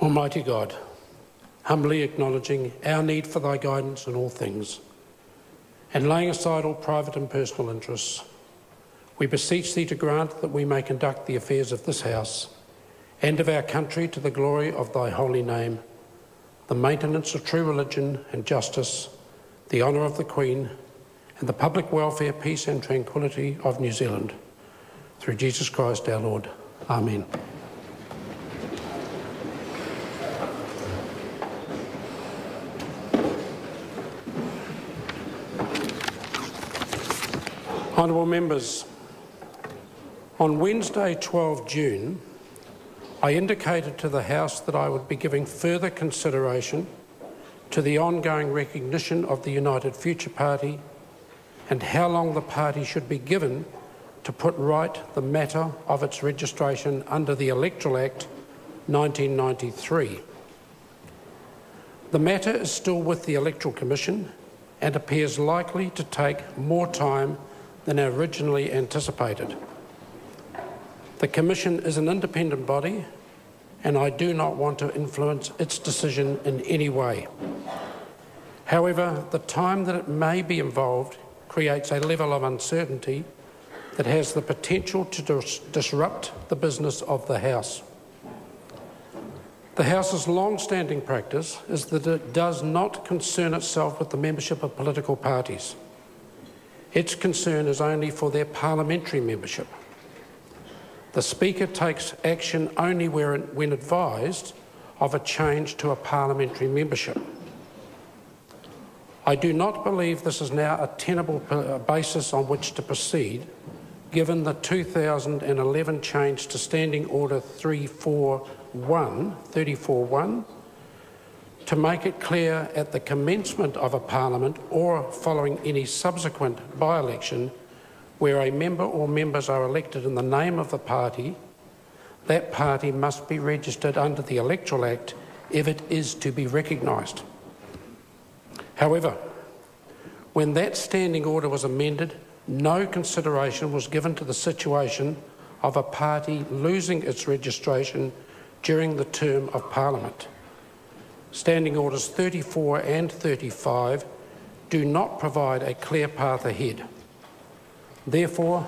Almighty God, humbly acknowledging our need for thy guidance in all things, and laying aside all private and personal interests, we beseech thee to grant that we may conduct the affairs of this house and of our country to the glory of thy holy name, the maintenance of true religion and justice, the honour of the Queen, and the public welfare, peace and tranquillity of New Zealand. Through Jesus Christ our Lord. Amen. Honourable members, on Wednesday 12 June, I indicated to the House that I would be giving further consideration to the ongoing recognition of the United Future Party and how long the party should be given to put right the matter of its registration under the Electoral Act 1993. The matter is still with the Electoral Commission and appears likely to take more time than originally anticipated. The Commission is an independent body and I do not want to influence its decision in any way. However, the time that it may be involved creates a level of uncertainty that has the potential to disrupt the business of the House. The House's long-standing practice is that it does not concern itself with the membership of political parties. Its concern is only for their parliamentary membership. The Speaker takes action only when advised of a change to a parliamentary membership. I do not believe this is now a tenable basis on which to proceed, given the 2011 change to Standing Order 34.1, to make it clear at the commencement of a parliament or following any subsequent by-election where a member or members are elected in the name of the party, that party must be registered under the Electoral Act if it is to be recognised. However, when that standing order was amended, no consideration was given to the situation of a party losing its registration during the term of Parliament. Standing Orders 34 and 35 do not provide a clear path ahead. Therefore,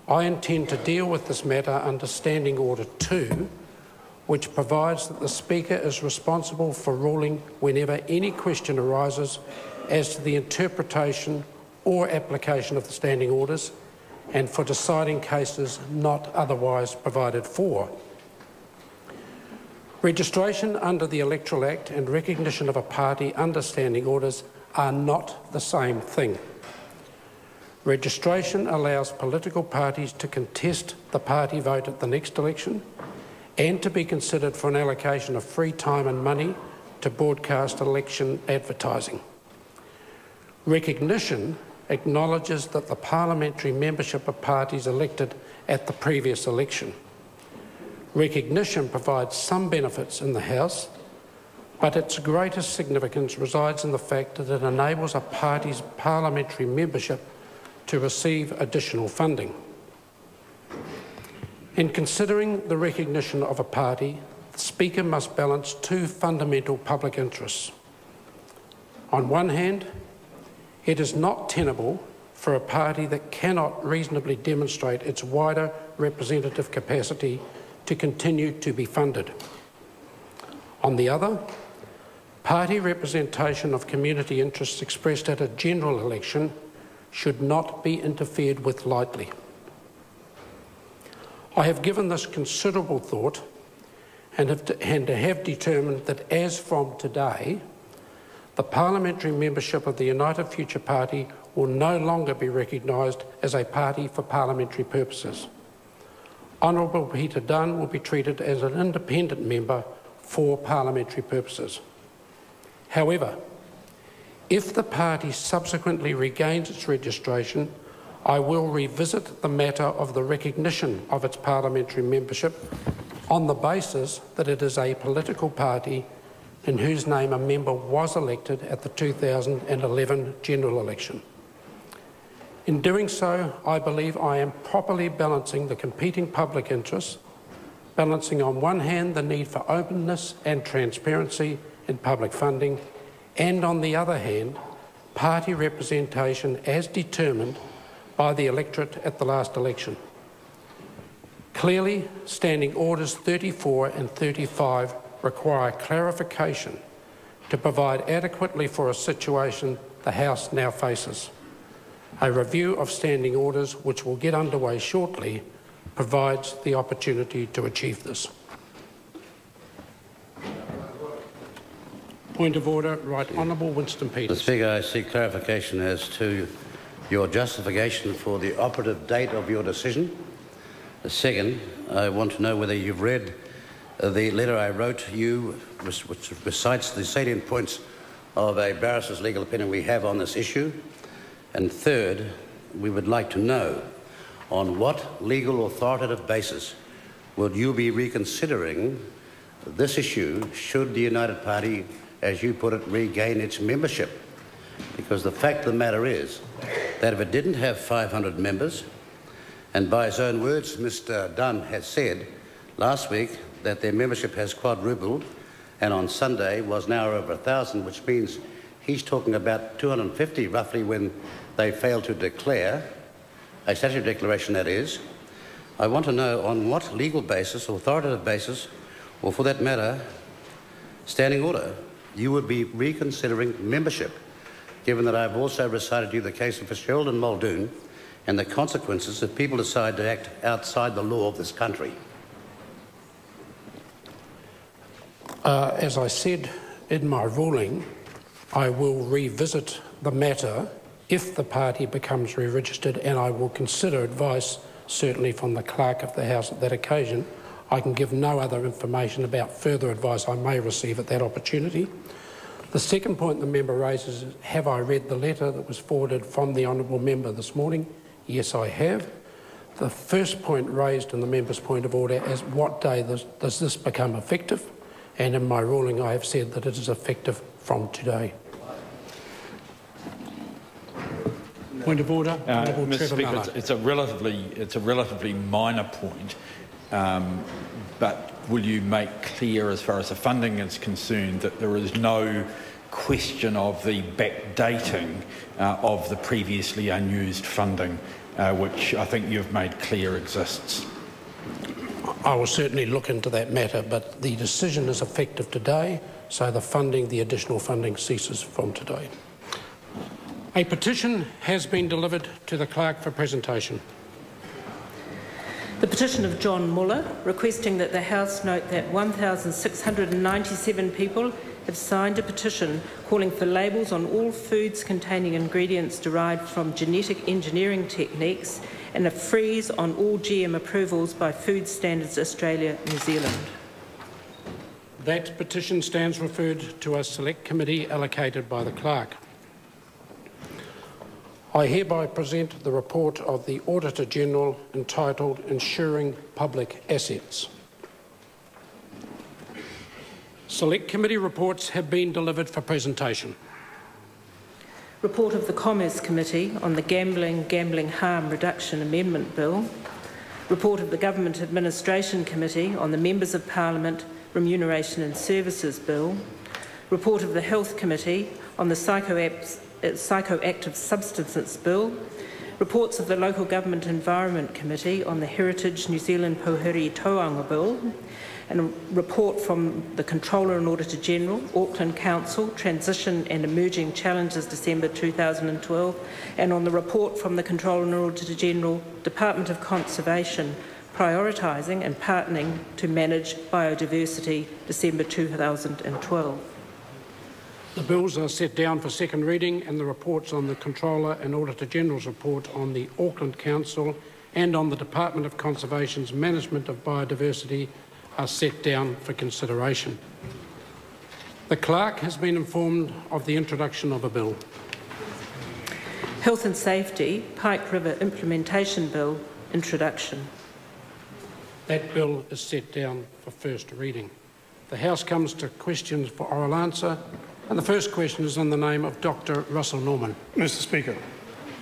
I intend to deal with this matter under Standing Order 2, which provides that the Speaker is responsible for ruling whenever any question arises as to the interpretation or application of the standing orders and for deciding cases not otherwise provided for. Registration under the Electoral Act and recognition of a party under standing orders are not the same thing. Registration allows political parties to contest the party vote at the next election and to be considered for an allocation of free time and money to broadcast election advertising. Recognition acknowledges that the parliamentary membership of parties elected at the previous election. Recognition provides some benefits in the House, but its greatest significance resides in the fact that it enables a party's parliamentary membership to receive additional funding. In considering the recognition of a party, the Speaker must balance two fundamental public interests. On one hand, it is not tenable for a party that cannot reasonably demonstrate its wider representative capacity to continue to be funded. On the other, party representation of community interests expressed at a general election should not be interfered with lightly. I have given this considerable thought and have determined that as from today, the parliamentary membership of the United Future Party will no longer be recognised as a party for parliamentary purposes. Honourable Peter Dunn will be treated as an independent member for parliamentary purposes. However, if the party subsequently regains its registration, I will revisit the matter of the recognition of its parliamentary membership on the basis that it is a political party in whose name a member was elected at the 2011 general election. In doing so, I believe I am properly balancing the competing public interests, balancing on one hand the need for openness and transparency in public funding, and on the other hand, party representation as determined by the electorate at the last election. Clearly, Standing Orders 34 and 35 require clarification to provide adequately for a situation the House now faces. A review of Standing Orders, which will get underway shortly, provides the opportunity to achieve this. Point of order, Right Honourable Winston Peters. Mr. Speaker, I seek clarification as to your justification for the operative date of your decision. Second, I want to know whether you've read the letter I wrote you, which recites the salient points of a barrister's legal opinion we have on this issue. And third, we would like to know on what legal authoritative basis would you be reconsidering this issue should the United Party, as you put it, regain its membership? Because the fact of the matter is that if it didn't have 500 members, and by his own words, Mr. Dunn has said last week that their membership has quadrupled and on Sunday was now over 1,000, which means he's talking about 250 roughly when they failed to declare, a statutory declaration that is. I want to know on what legal basis, authoritative basis, or for that matter, standing order, you would be reconsidering membership, given that I've also recited you the case of Fitzgerald and Muldoon and the consequences if people decide to act outside the law of this country. As I said in my ruling, I will revisit the matter if the party becomes re-registered, and I will consider advice, certainly from the Clerk of the House at that occasion. I can give no other information about further advice I may receive at that opportunity. The second point the member raises is, have I read the letter that was forwarded from the honourable member this morning? Yes, I have. The first point raised in the member's point of order is what day does this become effective? And in my ruling I have said that it is effective from today. Point of order, Mr. Speaker, it's a relatively minor point, but will you make clear, as far as the funding is concerned, that there is no question of the backdating of the previously unused funding, which I think you've made clear exists? I will certainly look into that matter, but the decision is effective today, so the additional funding ceases from today. A petition has been delivered to the Clerk for presentation. The petition of John Muller, requesting that the House note that 1,697 people have signed a petition calling for labels on all foods containing ingredients derived from genetic engineering techniques and a freeze on all GM approvals by Food Standards Australia, New Zealand. That petition stands referred to a select committee allocated by the Clerk. I hereby present the report of the Auditor-General entitled Ensuring Public Assets. Select Committee reports have been delivered for presentation. Report of the Commerce Committee on the Gambling Harm Reduction Amendment Bill. Report of the Government Administration Committee on the Members of Parliament Remuneration and Services Bill. Report of the Health Committee on the Psychoactive Substances Bill. Reports of the Local Government Environment Committee on the Heritage New Zealand Pohuri Tauanga Bill, and a report from the Controller and Auditor General, Auckland Council, Transition and Emerging Challenges, December 2012, and on the report from the Controller and Auditor General, Department of Conservation, Prioritising and Partnering to Manage Biodiversity, December 2012. The bills are set down for second reading, and the reports on the Controller and Auditor General's report on the Auckland Council and on the Department of Conservation's management of biodiversity are set down for consideration. The Clerk has been informed of the introduction of a bill. Health and Safety, Pike River Implementation Bill, introduction. That bill is set down for first reading. The House comes to questions for oral answer, and the first question is in the name of Dr. Russell Norman. Mr. Speaker.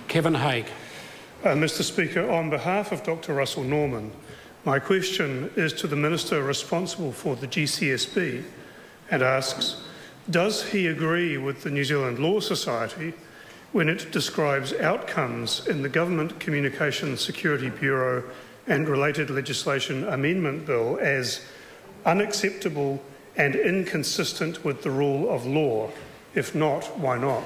Kevin Haig. Mr. Speaker, on behalf of Dr. Russell Norman, My question is to the Minister responsible for the GCSB and asks, does he agree with the New Zealand Law Society when it describes outcomes in the Government Communications Security Bureau and Related Legislation Amendment Bill as unacceptable and inconsistent with the rule of law? If not, why not?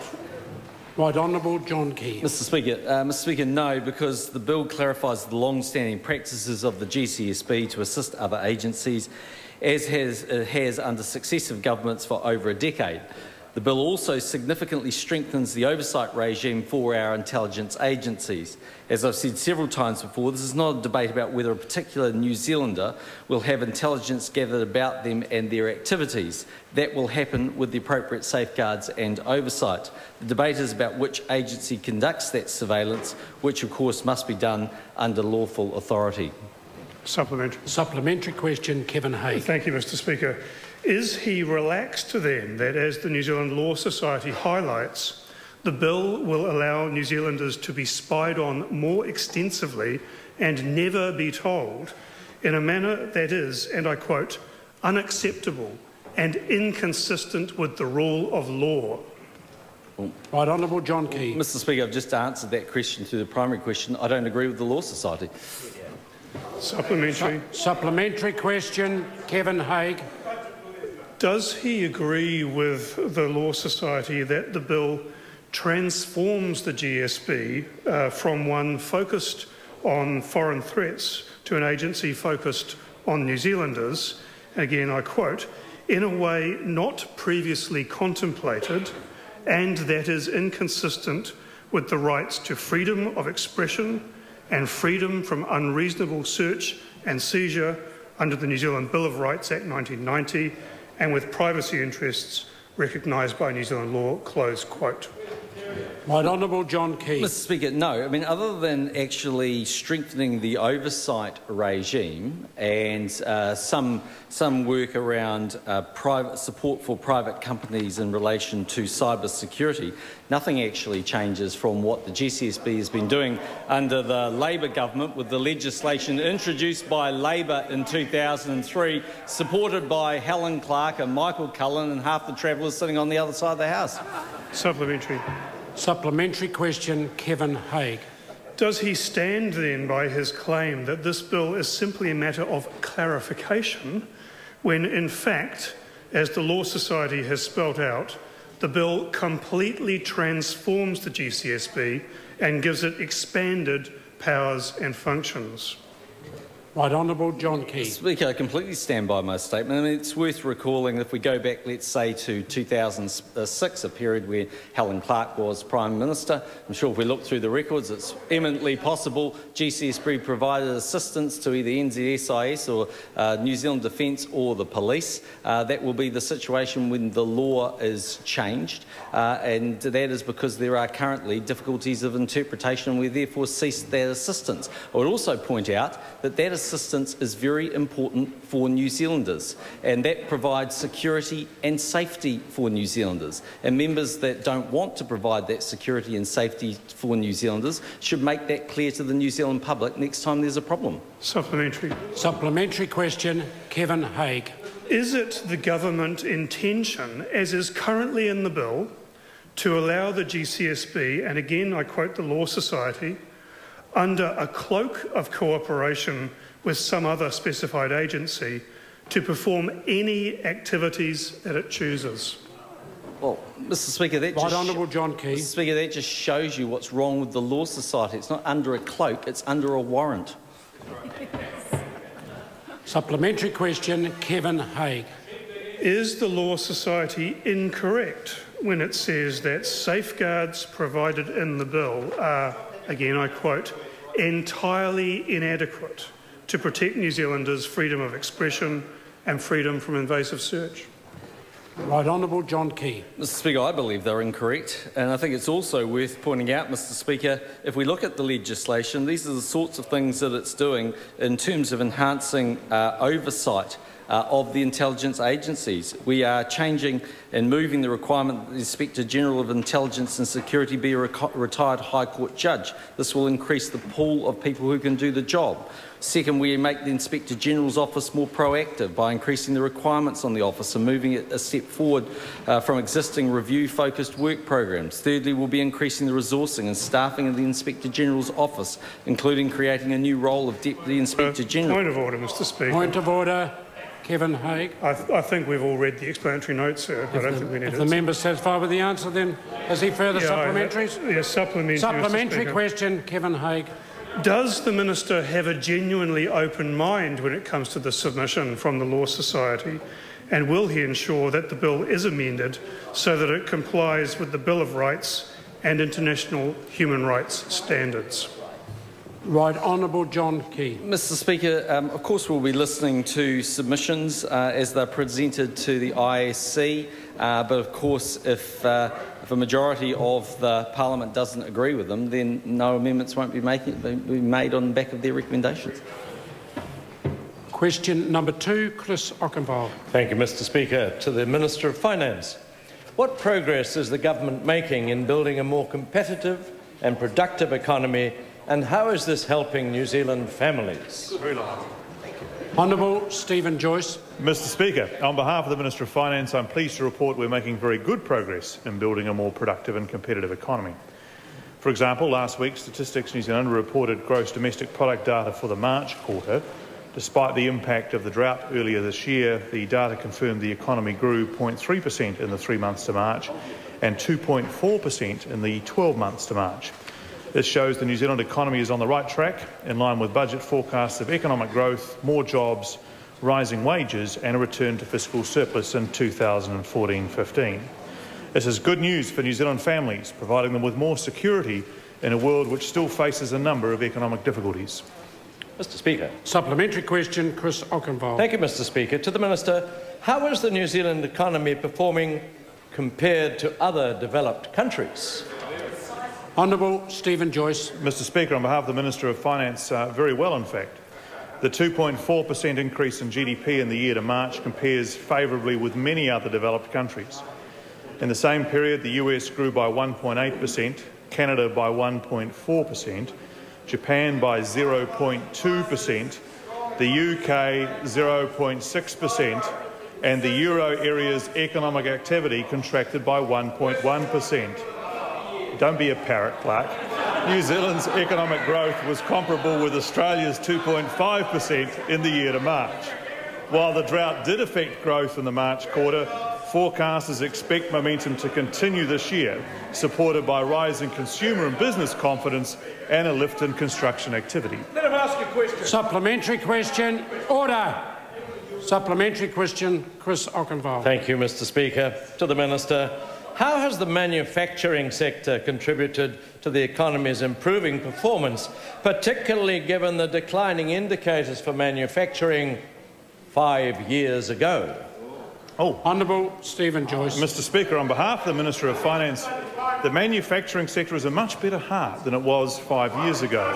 Right Honourable John Key. Mr Speaker, no, because the bill clarifies the long-standing practices of the GCSB to assist other agencies, as it has under successive governments for over a decade. The bill also significantly strengthens the oversight regime for our intelligence agencies. As I've said several times before, this is not a debate about whether a particular New Zealander will have intelligence gathered about them and their activities. That will happen with the appropriate safeguards and oversight. The debate is about which agency conducts that surveillance, which of course must be done under lawful authority. Supplementary question, Kevin Hay. Thank you, Mr Speaker. Is he relaxed then that, as the New Zealand Law Society highlights, the bill will allow New Zealanders to be spied on more extensively and never be told in a manner that is, and I quote, unacceptable and inconsistent with the rule of law? Right Honourable John Key. Mr Speaker, I've just answered that question through the primary question. I don't agree with the Law Society. Supplementary question, Kevin Haig. Does he agree with the Law Society that the bill transforms the GSB from one focused on foreign threats to an agency focused on New Zealanders, again I quote, in a way not previously contemplated and that is inconsistent with the rights to freedom of expression and freedom from unreasonable search and seizure under the New Zealand Bill of Rights Act 1990 and with privacy interests recognised by New Zealand law, close quote. Right Honourable John Key. Mr Speaker, no. I mean, other than actually strengthening the oversight regime and some work around private support for private companies in relation to cyber security, nothing actually changes from what the GCSB has been doing under the Labor government with the legislation introduced by Labor in 2003, supported by Helen Clark and Michael Cullen and half the travellers sitting on the other side of the House. Supplementary question, Kevin Haig. Does he stand then by his claim that this bill is simply a matter of clarification when, in fact, as the Law Society has spelt out, the bill completely transforms the GCSB and gives it expanded powers and functions? Right Honourable John Key. Speaker, I completely stand by my statement. I mean, it's worth recalling if we go back, let's say, to 2006, a period where Helen Clark was Prime Minister. I'm sure if we look through the records, it's eminently possible GCSB provided assistance to either NZSIS or New Zealand Defence or the police. That will be the situation when the law is changed, and that is because there are currently difficulties of interpretation and we therefore ceased that assistance. I would also point out that that assistance is very important for New Zealanders, and that provides security and safety for New Zealanders. And members that don't want to provide that security and safety for New Zealanders should make that clear to the New Zealand public next time there's a problem. Supplementary question, Kevin Haig. Is it the government intention, as is currently in the bill, to allow the GCSB, and again I quote the Law Society, under a cloak of cooperation with some other specified agency, to perform any activities that it chooses? Well, Mr Speaker, that Right Honourable John Key. Mr Speaker, that just shows you what's wrong with the Law Society. It's not under a cloak, it's under a warrant. Supplementary question, Kevin Haig. Is the Law Society incorrect when it says that safeguards provided in the bill are, again I quote, entirely inadequate to protect New Zealanders' freedom of expression and freedom from invasive search? Right Honourable John Key. Mr Speaker, I believe they're incorrect, and I think it's also worth pointing out, Mr Speaker, if we look at the legislation, these are the sorts of things that it's doing in terms of enhancing oversight of the intelligence agencies. We are changing and moving the requirement that the Inspector General of Intelligence and Security be a retired High Court judge. This will increase the pool of people who can do the job. Second, we make the Inspector General's office more proactive by increasing the requirements on the office and moving it a step forward from existing review-focused work programs. Thirdly, we'll be increasing the resourcing and staffing of the Inspector General's office, including creating a new role of Deputy Inspector General. Point of order, Mr. Speaker. Point of order. Kevin Haig. I think we've all read the explanatory notes, sir. I don't think we need If it. the member is satisfied with the answer, then has he further supplementaries? Yes, supplementary. Supplementary question, Kevin Haig. Does the Minister have a genuinely open mind when it comes to the submission from the Law Society, and will he ensure that the bill is amended so that it complies with the Bill of Rights and international human rights standards? Right Honourable John Key. Mr. Speaker, of course we'll be listening to submissions as they're presented to the ISC, but of course if a majority of the Parliament doesn't agree with them, then no amendments won't be made on the back of their recommendations. Question number 2, Chris Ockenville. Thank you, Mr. Speaker. To the Minister of Finance. What progress is the government making in building a more competitive and productive economy, and how is this helping New Zealand families? Honourable Stephen Joyce. Mr. Speaker, on behalf of the Minister of Finance, I'm pleased to report we're making very good progress in building a more productive and competitive economy. For example, last week, Statistics New Zealand reported gross domestic product data for the March quarter. Despite the impact of the drought earlier this year, the data confirmed the economy grew 0.3% in the 3 months to March and 2.4% in the 12 months to March. This shows the New Zealand economy is on the right track, in line with budget forecasts of economic growth, more jobs, rising wages and a return to fiscal surplus in 2014-15. This is good news for New Zealand families, providing them with more security in a world which still faces a number of economic difficulties. Mr. Speaker. Supplementary question, Chris Ockenville. Thank you, Mr. Speaker. To the Minister, how is the New Zealand economy performing compared to other developed countries? Honourable Stephen Joyce. Mr. Speaker, on behalf of the Minister of Finance, very well in fact. The 2.4% increase in GDP in the year to March compares favourably with many other developed countries. In the same period, the US grew by 1.8%, Canada by 1.4%, Japan by 0.2%, the UK 0.6%, and the euro area's economic activity contracted by 1.1%. Don't be a parrot, Clark. New Zealand's economic growth was comparable with Australia's 2.5% in the year to March. While the drought did affect growth in the March quarter, forecasters expect momentum to continue this year, supported by rising consumer and business confidence and a lift in construction activity. Let him ask a question. Supplementary question. Order. Supplementary question, Chris Ockenville. Thank you, Mr. Speaker. To the Minister, how has the manufacturing sector contributed to the economy's improving performance, particularly given the declining indicators for manufacturing 5 years ago? Honourable Stephen Joyce. Mr. Speaker, on behalf of the Minister of Finance, the manufacturing sector is in much better heart than it was 5 years ago.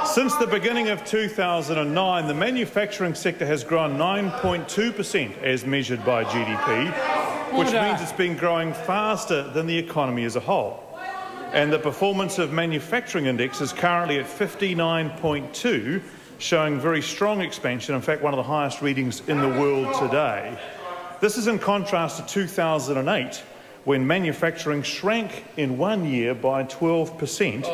Since the beginning of 2009, the manufacturing sector has grown 9.2% as measured by GDP, which means it's been growing faster than the economy as a whole. And the performance of manufacturing index is currently at 59.2, showing very strong expansion, in fact one of the highest readings in the world today. This is in contrast to 2008, when manufacturing shrank in 1 year by 12%,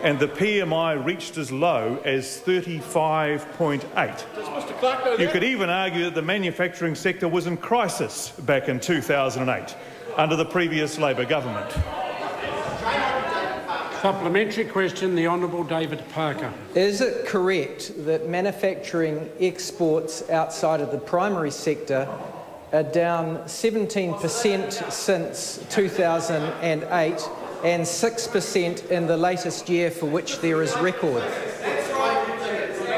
and the PMI reached as low as 35.8. You could even argue that the manufacturing sector was in crisis back in 2008, under the previous Labor government. Supplementary question, the Honourable David Parker. Is it correct that manufacturing exports outside of the primary sector are down 17% since 2008 and 6% in the latest year for which there is record?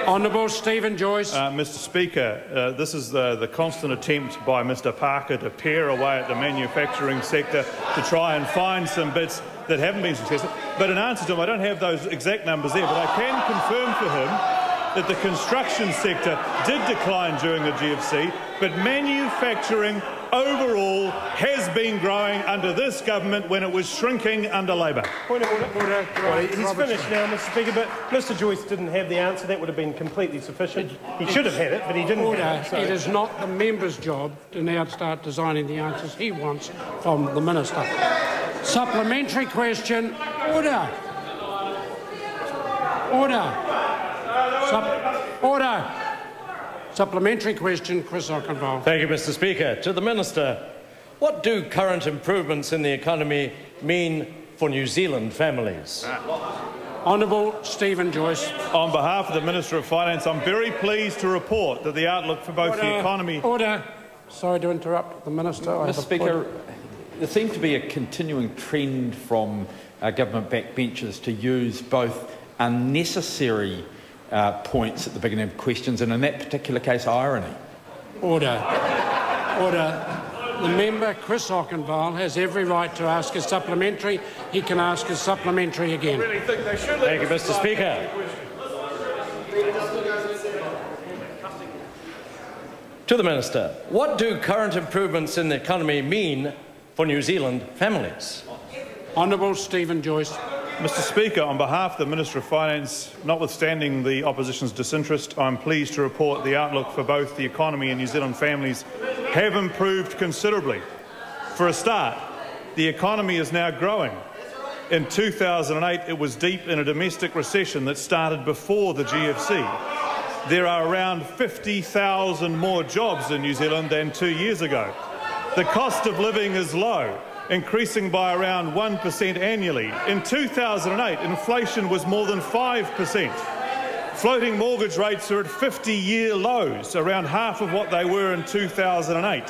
Honourable Stephen Joyce. Mr. Speaker, this is the constant attempt by Mr. Parker to pare away at the manufacturing sector to try and find some bits that haven't been successful. But in answer to him, I don't have those exact numbers there, but I can confirm for him that the construction sector did decline during the GFC, but manufacturing overall has been growing under this government when it was shrinking under Labor. Point of order. He's finished now, Mr Speaker, but Mr Joyce didn't have the answer. That would have been completely sufficient. He should have had it, but he didn't have it. So. It is not the member's job to now start designing the answers he wants from the Minister. Supplementary question. Order. Order. Order. Supplementary question, Chris Oakenfold. Thank you, Mr Speaker. To the Minister, what do current improvements in the economy mean for New Zealand families? Honourable Stephen Joyce. On behalf of the Minister of Finance, I'm very pleased to report that the outlook for both the economy... Order. Sorry to interrupt the Minister. Mr Speaker, there seems to be a continuing trend from government backbenchers to use both unnecessary points at the beginning of questions and, in that particular case, irony. Order. Order. The member, Chris Oakenfold, has every right to ask his supplementary. He can ask his supplementary again. Thank you, Mr Speaker. To the Minister, what do current improvements in the economy mean for New Zealand families? Honourable Stephen Joyce. Mr Speaker, on behalf of the Minister of Finance, notwithstanding the opposition's disinterest, I'm pleased to report the outlook for both the economy and New Zealand families have improved considerably. For a start, the economy is now growing. In 2008, it was deep in a domestic recession that started before the GFC. There are around 50,000 more jobs in New Zealand than 2 years ago. The cost of living is low, increasing by around 1% annually. In 2008, inflation was more than 5%. Floating mortgage rates are at 50-year lows, around half of what they were in 2008.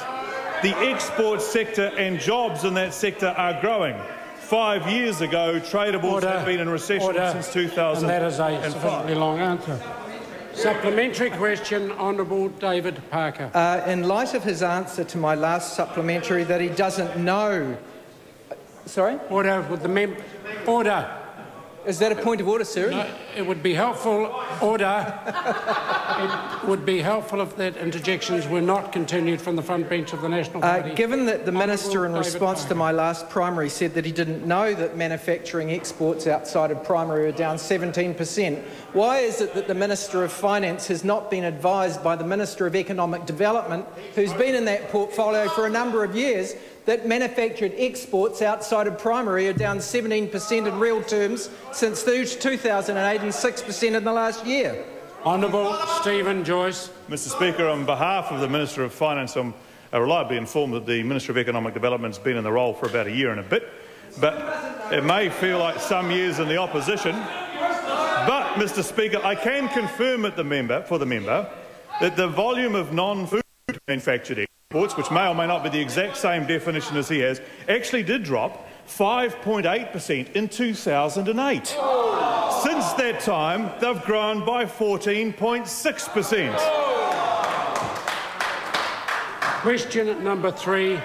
The export sector and jobs in that sector are growing. 5 years ago, tradables have been in recession since 2005. And that is a sufficiently long answer. Supplementary question, Honourable David Parker. In light of his answer to my last supplementary that he doesn't know... Sorry? Order with the member. Order. Is that a point of order, sir? No, it would be helpful. Order. It would be helpful if that interjections were not continued from the front bench of the National Party. Given that the Minister, in David response Parker. to my last primary, said that he didn't know that manufacturing exports outside of primary are down 17%, why is it that the Minister of Finance has not been advised by the Minister of Economic Development, who's been in that portfolio for a number of years, that manufactured exports outside of primary are down 17% in real terms since 2008 and 6% in the last year? Honourable Stephen Joyce. Mr Speaker, on behalf of the Minister of Finance, I'm reliably informed that the Minister of Economic Development has been in the role for about a year and a bit, but it may feel like some years in the opposition. But, Mr Speaker, I can confirm for the member that the volume of non-food manufactured exports, which may or may not be the exact same definition as he has, actually did drop 5.8% in 2008. Since that time, they've grown by 14.6%. Question number 3,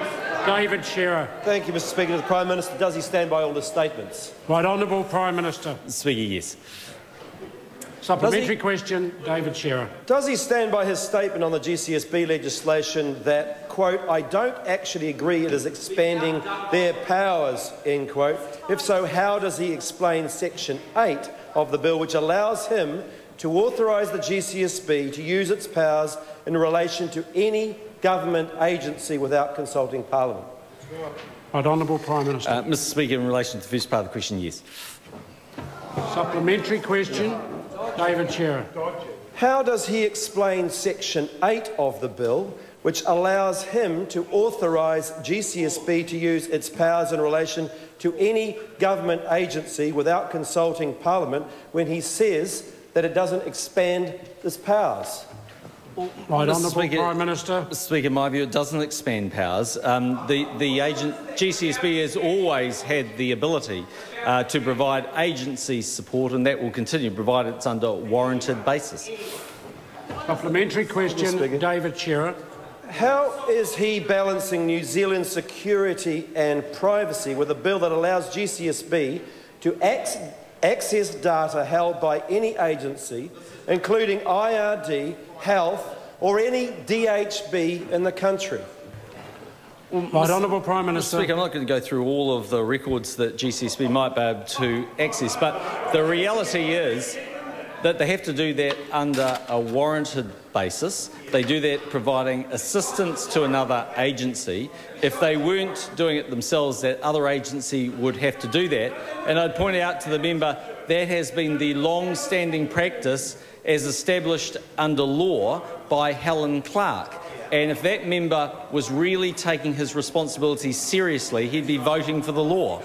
David Shearer. Thank you, Mr Speaker. To the Prime Minister, does he stand by all his statements? Right, Honourable Prime Minister. Speaker, yes. Supplementary question, David Shearer. Does he stand by his statement on the GCSB legislation that, quote, I don't actually agree it is expanding their powers, end quote? If so, how does he explain Section 8 of the bill, which allows him to authorise the GCSB to use its powers in relation to any government agency without consulting Parliament? Right, Honourable Prime Minister. Mr Speaker, in relation to the first part of the question, yes. Supplementary question, David Shearer. How does he explain Section 8 of the bill, which allows him to authorise GCSB to use its powers in relation to any government agency without consulting Parliament, when he says that it doesn't expand its powers? Right, Honourable Prime Minister. Mr Speaker, in my view, it doesn't expand powers. GCSB has always had the ability to provide agency support, and that will continue, provided it's under a warranted basis. Supplementary question, David Shearer. How is he balancing New Zealand's security and privacy with a bill that allows GCSB to access data held by any agency, including IRD, Health or any DHB in the country? Right, Honourable Prime Minister. Mr. Speaker, I'm not going to go through all of the records that GCSB might be able to access, but the reality is that they have to do that under a warranted basis. They do that providing assistance to another agency. If they weren't doing it themselves, that other agency would have to do that. And I'd point out to the member that has been the long-standing practice as established under law by Helen Clark. And if that member was really taking his responsibilities seriously, he'd be voting for the law.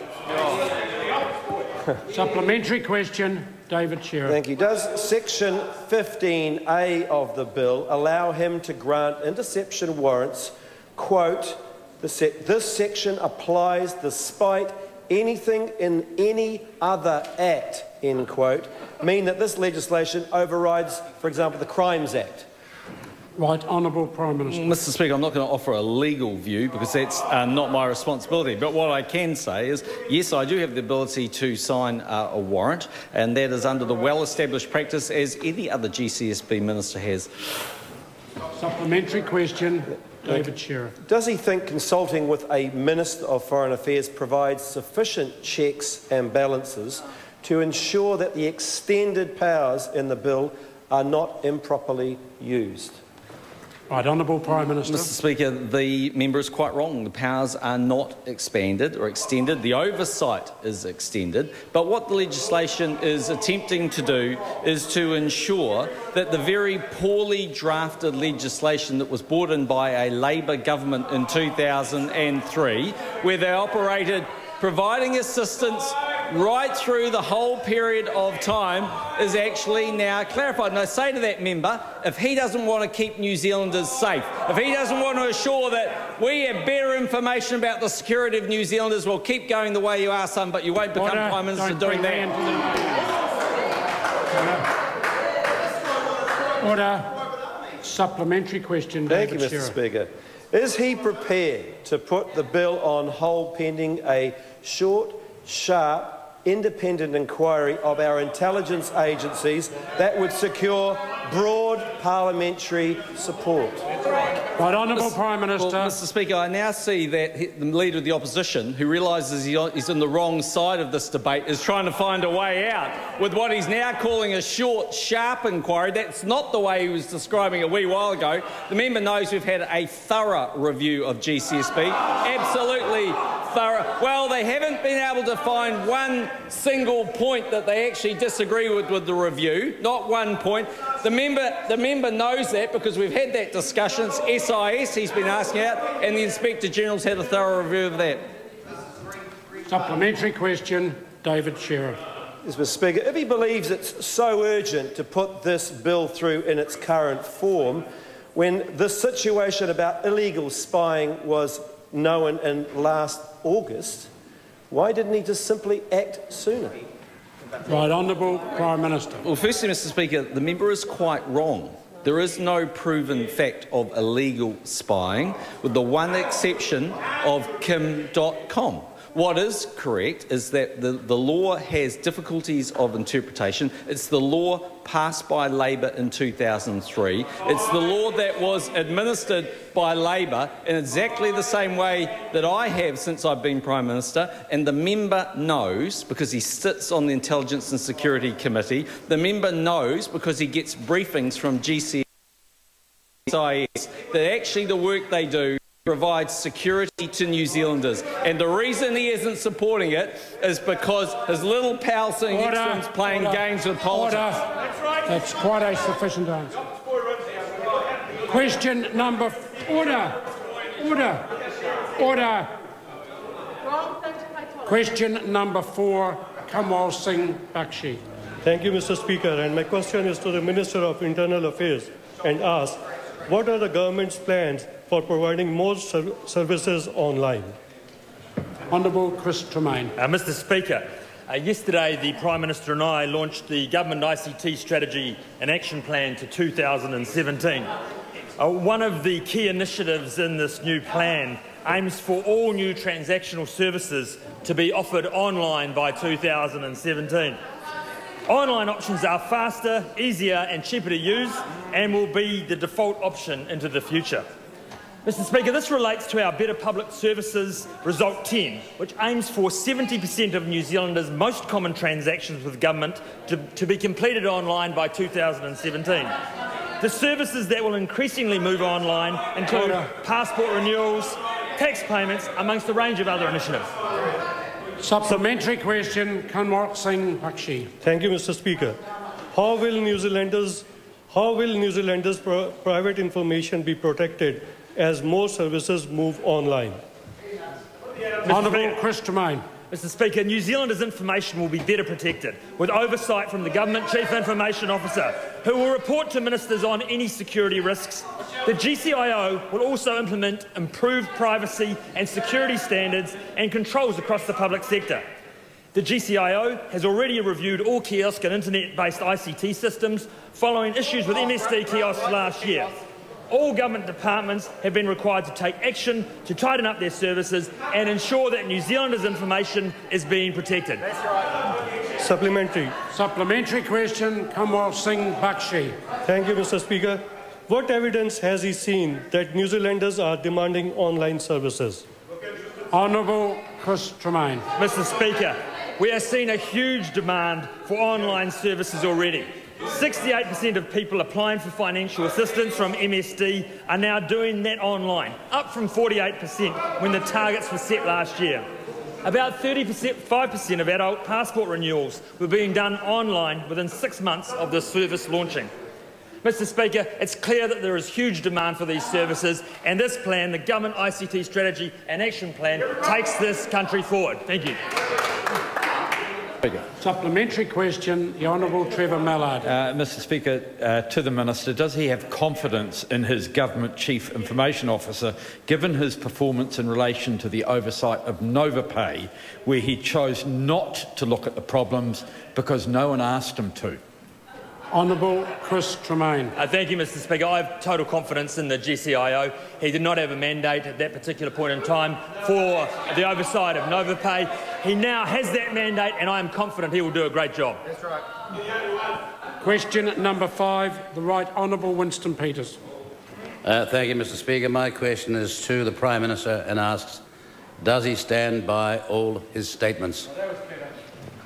Supplementary question, David Shearer. Thank you. Does Section 15A of the bill allow him to grant interception warrants, quote, this section applies despite anything in any other act, end quote, mean that this legislation overrides, for example, the Crimes Act? Right, Honourable Prime Minister. Mr. Speaker, I'm not going to offer a legal view because that's not my responsibility. But what I can say is, yes, I do have the ability to sign a warrant, and that is under the well-established practice as any other GCSB minister has. Supplementary question, David Shearer. Does he think consulting with a Minister of Foreign Affairs provides sufficient checks and balances to ensure that the extended powers in the bill are not improperly used? Right, Honourable Prime Minister. Mr. Speaker, the member is quite wrong. The powers are not expanded or extended. The oversight is extended. But what the legislation is attempting to do is to ensure that the very poorly drafted legislation that was brought in by a Labor government in 2003, where they operated providing assistance right through the whole period of time, is actually now clarified. And I say to that member, if he doesn't want to keep New Zealanders safe, if he doesn't want to assure that we have better information about the security of New Zealanders, well, keep going the way you are, son, but you won't become Prime Minister doing that. Order. Supplementary question, David Thank you, Mr. Shearer. Speaker. Is he prepared to put the bill on hold pending a short, sharp, independent inquiry of our intelligence agencies that would secure broad parliamentary support? Right, Honourable Prime Minister. Well, Mr. Speaker, I now see that the Leader of the Opposition, who realises he's on the wrong side of this debate, is trying to find a way out with what he's now calling a short, sharp inquiry. That's not the way he was describing a wee while ago. The member knows we've had a thorough review of GCSB. Absolutely thorough. Well, they haven't been able to find one single point that they actually disagree with the review. Not one point. The member knows that because we've had that discussion. It's SIS he's been asking out, and the Inspector General's had a thorough review of that. Supplementary question, David Shearer. Yes, Mr. Speaker, if he believes it's so urgent to put this bill through in its current form, when the situation about illegal spying was known in last August, why didn't he just simply act sooner? Right, Honourable Prime Minister. Well, firstly, Mr. Speaker, the member is quite wrong. There is no proven fact of illegal spying, with the one exception of Kim.com. What is correct is that the law has difficulties of interpretation. It's the law passed by Labor in 2003. It's the law that was administered by Labor in exactly the same way that I have since I've been Prime Minister, and the member knows, because he sits on the Intelligence and Security Committee, the member knows, because he gets briefings from GCSIS, that actually the work they do provides security to New Zealanders. And the reason he isn't supporting it is because his little pal sitting next to him is playing games with politics. That's quite a sufficient answer. Question number... Order. Question number 4, Kamal Singh Bakshi. Thank you, Mr. Speaker. And my question is to the Minister of Internal Affairs and asks, what are the government's plans for providing more services online? Honourable Chris Tremaine. Mr. Speaker, yesterday the Prime Minister and I launched the Government ICT Strategy and Action Plan to 2017. One of the key initiatives in this new plan aims for all new transactional services to be offered online by 2017. Online options are faster, easier and cheaper to use and will be the default option into the future. Mr Speaker, this relates to our Better Public Services Result 10, which aims for 70% of New Zealanders' most common transactions with government to be completed online by 2017. The services that will increasingly move online include passport renewals, tax payments, amongst a range of other initiatives. Supplementary question, Cunliffe Singh Bakshi. Thank you, Mr. Speaker. How will New Zealanders' private information be protected as more services move online? Honourable Chris Tremaine. Mr Speaker, New Zealanders' information will be better protected, with oversight from the Government Chief Information Officer, who will report to ministers on any security risks. The GCIO will also implement improved privacy and security standards and controls across the public sector. The GCIO has already reviewed all kiosk and internet-based ICT systems following issues with MSD kiosks last year. All government departments have been required to take action to tighten up their services and ensure that New Zealanders' information is being protected. Supplementary. Supplementary question, Cunliffe Singh Bakshi. Thank you, Mr. Speaker. What evidence has he seen that New Zealanders are demanding online services? Honourable Chris Tremaine. Mr Speaker, we are seeing a huge demand for online services already. 68% of people applying for financial assistance from MSD are now doing that online, up from 48% when the targets were set last year. About 5% of adult passport renewals were being done online within 6 months of the service launching. Mr Speaker, it's clear that there is huge demand for these services, and this plan, the Government ICT Strategy and Action Plan, takes this country forward. Thank you. Supplementary question, the Honourable Trevor Mallard. Mr Speaker, to the Minister, does he have confidence in his Government Chief Information Officer, given his performance in relation to the oversight of NovaPay, where he chose not to look at the problems because no one asked him to? Honourable Chris Tremaine. Thank you, Mr Speaker. I have total confidence in the GCIO. He did not have a mandate at that particular point in time for the oversight of NovaPay. He now has that mandate, and I am confident he will do a great job. That's right. Question number 5, the Right Honourable Winston Peters. Thank you, Mr Speaker. My question is to the Prime Minister and asks, does he stand by all his statements?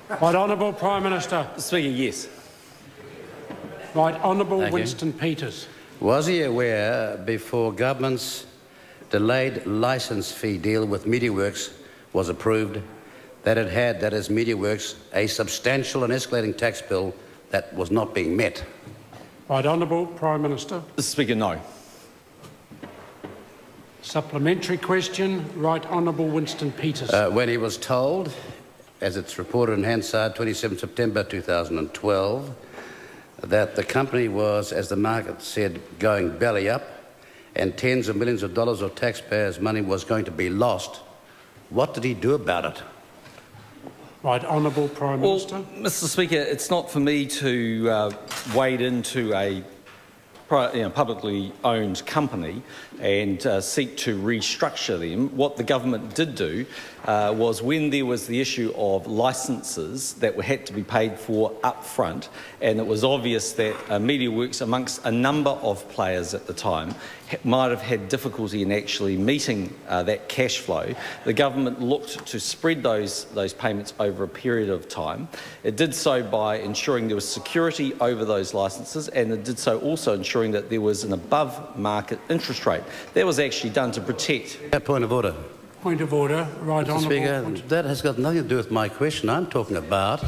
Right Honourable Prime Minister. Mr Speaker, yes. Right Honourable Winston Peters. Was he aware, before government's delayed licence fee deal with MediaWorks was approved, that it had, that is MediaWorks, a substantial and escalating tax bill that was not being met? Right Honourable Prime Minister. Mr Speaker, no. Supplementary question, Right Honourable Winston Peters. When he was told, as it's reported in Hansard, 27 September 2012, that the company was, as the market said, going belly up and tens of millions of dollars of taxpayers' money was going to be lost, what did he do about it? Right Honourable Prime Minister. Mr Speaker, it's not for me to wade into a publicly owned company and seek to restructure them. What the government did do was, when there was the issue of licences that had to be paid for up front, and it was obvious that MediaWorks, amongst a number of players at the time, might have had difficulty in actually meeting that cash flow, the government looked to spread those payments over a period of time. It did so by ensuring there was security over those licences, and it did so also ensuring that there was an above-market interest rate. That was actually done to protect... Point of order. Point of order. Right Honourable. Speaker, that has got nothing to do with my question. I'm talking about...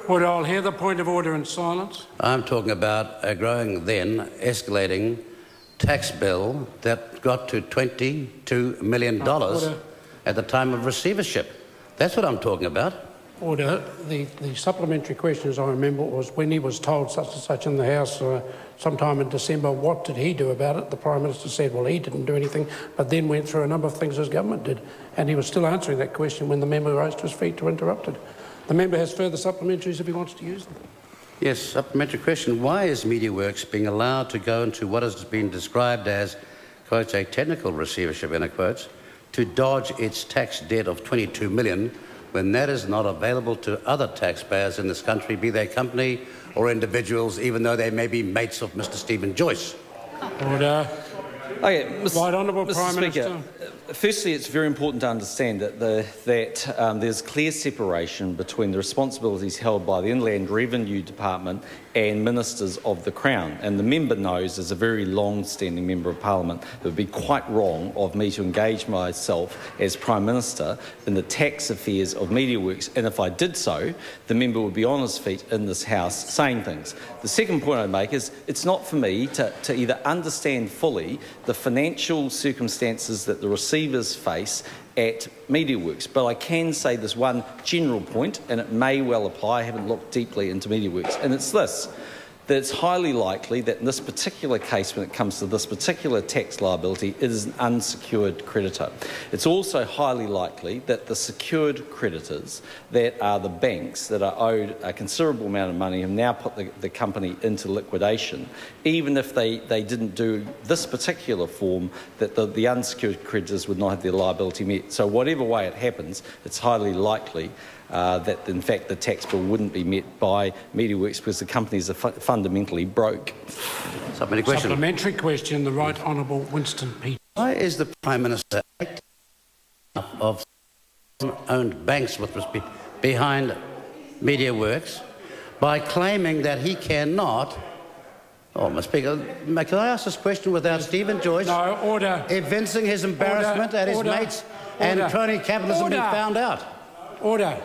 Well, I'll hear the point of order in silence. I'm talking about a growing, then escalating tax bill that got to $22 million at the time of receivership. That's what I'm talking about. Order. The supplementary question, as I remember, was when he was told such and such in the House sometime in December, what did he do about it? The Prime Minister said, well, he didn't do anything, but then went through a number of things his government did. And he was still answering that question when the member rose to his feet to interrupt it. The member has further supplementaries if he wants to use them. Yes, supplementary question. Why is MediaWorks being allowed to go into what has been described as quotes, a technical receivership, inner quotes, to dodge its tax debt of $22 million when that is not available to other taxpayers in this country, be they company or individuals, even though they may be mates of Mr Stephen Joyce? Order. Okay, Right Honourable Prime Speaker, Minister. Firstly, it's very important to understand that there's clear separation between the responsibilities held by the Inland Revenue Department and ministers of the Crown. And the member knows, as a very long-standing member of Parliament, it would be quite wrong of me to engage myself as Prime Minister in the tax affairs of MediaWorks. And if I did so, the member would be on his feet in this House saying things. The second point I'd make is it's not for me to either understand fully the financial circumstances that the receivers face at MediaWorks, but I can say this one general point, and it may well apply. I haven't looked deeply into MediaWorks, and it's this: that it's highly likely that in this particular case, when it comes to this particular tax liability, it is an unsecured creditor. It's also highly likely that the secured creditors, that are the banks that are owed a considerable amount of money, have now put the company into liquidation. Even if they didn't do this particular form, that the unsecured creditors would not have their liability met. So whatever way it happens, it's highly likely that, in fact, the tax bill wouldn't be met by MediaWorks because the companies are fundamentally broke. Supplementary question, the Right Honourable Winston Peters. Why is the Prime Minister acting of owned banks with respect behind MediaWorks by claiming that he cannot... Oh, Mr Speaker, can I ask this question without Stephen Joyce evincing his embarrassment at his mates and crony capitalism being found out? Order.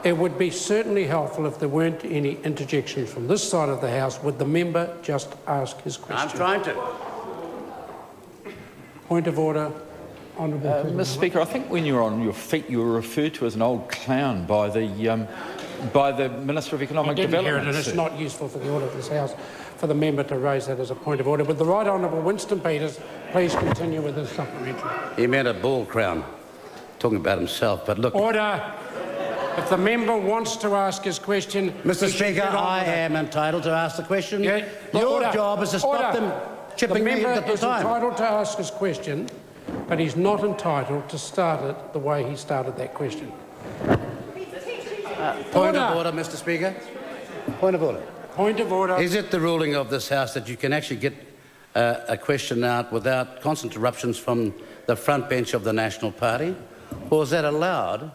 It would be certainly helpful if there weren't any interjections from this side of the House. Would the member just ask his question? I'm trying to. Point of order. Honourable Mr Speaker, I think when you were on your feet, you were referred to as an old clown by the Minister of Economic Development. I didn't hear it, and it's not useful for the order of this House for the member to raise that as a point of order. Would the Right Honourable Winston Peters please continue with his supplementary? He meant a ball crown, talking about himself, but look... Order. If the member wants to ask his question... Mr Speaker, I am entitled to ask the question. Yeah, Your job is to stop them chipping me at the time. The member is entitled to ask his question, but he's not entitled to start it the way he started that question. Point of order, Mr Speaker. Point of order. Point of order. Is it the ruling of this House that you can actually get a question out without constant interruptions from the front bench of the National Party? Or is that allowed,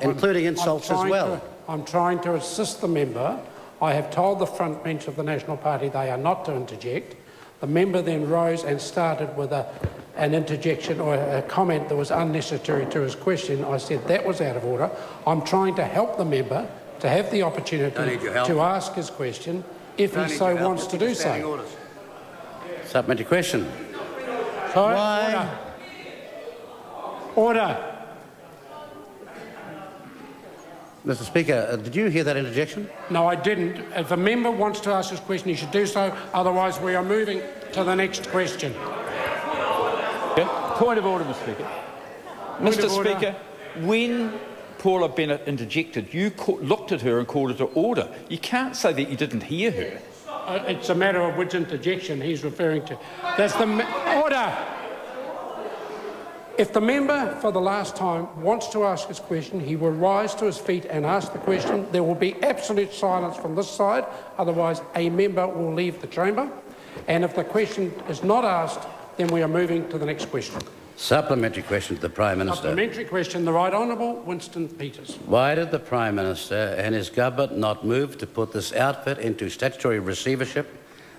including insults as well? I'm trying to assist the member. I have told the front bench of the National Party they are not to interject. The member then rose and started with an interjection or a comment that was unnecessary to his question. I said that was out of order. I'm trying to help the member to have the opportunity to ask his question if he so wants to do so. Supplementary question. Sorry? Why? Order. Mr Speaker, did you hear that interjection? No, I didn't. If a member wants to ask his question, he should do so. Otherwise, we are moving to the next question. Point of order, Mr Speaker. Mr Speaker, when Paula Bennett interjected, you looked at her and called her to order. You can't say that you didn't hear her. It's a matter of which interjection he's referring to. That's the order. If the member, for the last time, wants to ask his question, he will rise to his feet and ask the question. There will be absolute silence from this side, otherwise a member will leave the chamber. And if the question is not asked, then we are moving to the next question. Supplementary question to the Prime Minister. Supplementary question, the Right Honourable Winston Peters. Why did the Prime Minister and his government not move to put this outfit into statutory receivership,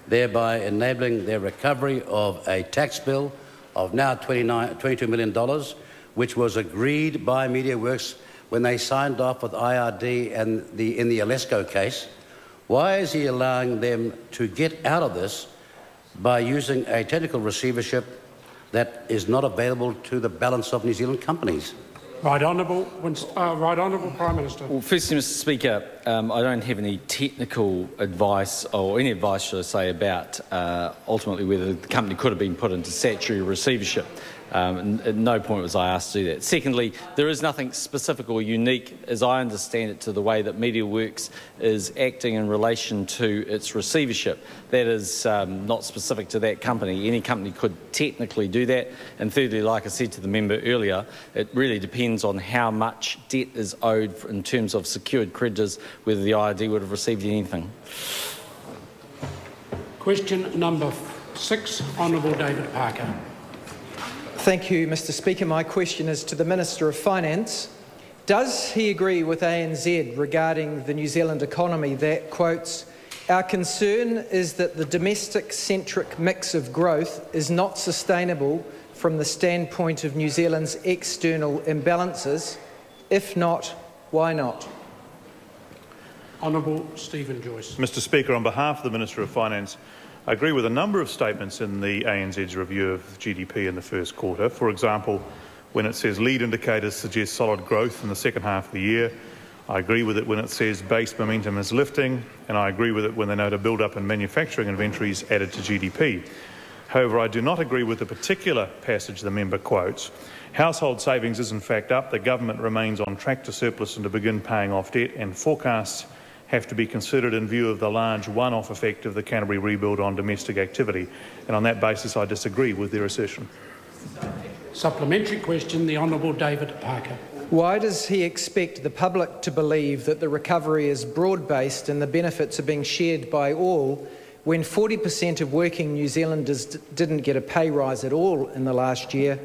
thereby enabling their recovery of a tax bill of now $22 million, which was agreed by MediaWorks when they signed off with IRD and in the Alesco case? Why is he allowing them to get out of this by using a technical receivership that is not available to the balance of New Zealand companies? Right Honourable Prime Minister. Well, firstly, Mr Speaker, I don't have any technical advice, or any advice, should I say, about ultimately whether the company could have been put into statutory receivership. And at no point was I asked to do that. Secondly, there is nothing specific or unique, as I understand it, to the way that MediaWorks is acting in relation to its receivership. That is not specific to that company. Any company could technically do that. And thirdly, like I said to the member earlier, it really depends on how much debt is owed in terms of secured creditors, whether the IRD would have received anything. Question number 6, Honourable David Parker. Thank you, Mr Speaker. My question is to the Minister of Finance. Does he agree with ANZ regarding the New Zealand economy that, quotes, "Our concern is that the domestic-centric mix of growth is not sustainable from the standpoint of New Zealand's external imbalances? If not, why not?" Honourable Stephen Joyce. Mr Speaker, on behalf of the Minister of Finance, I agree with a number of statements in the ANZ's review of GDP in the first quarter. For example, when it says lead indicators suggest solid growth in the second half of the year. I agree with it when it says base momentum is lifting, and I agree with it when they note a build-up in manufacturing inventories added to GDP. However, I do not agree with the particular passage the member quotes. Household savings is in fact up, the government remains on track to surplus and to begin paying off debt, and forecasts have to be considered in view of the large one-off effect of the Canterbury rebuild on domestic activity. And on that basis, I disagree with their assertion. Supplementary question, the Honourable David Parker. Why does he expect the public to believe that the recovery is broad-based and the benefits are being shared by all, when 40% of working New Zealanders didn't get a pay rise at all in the last year,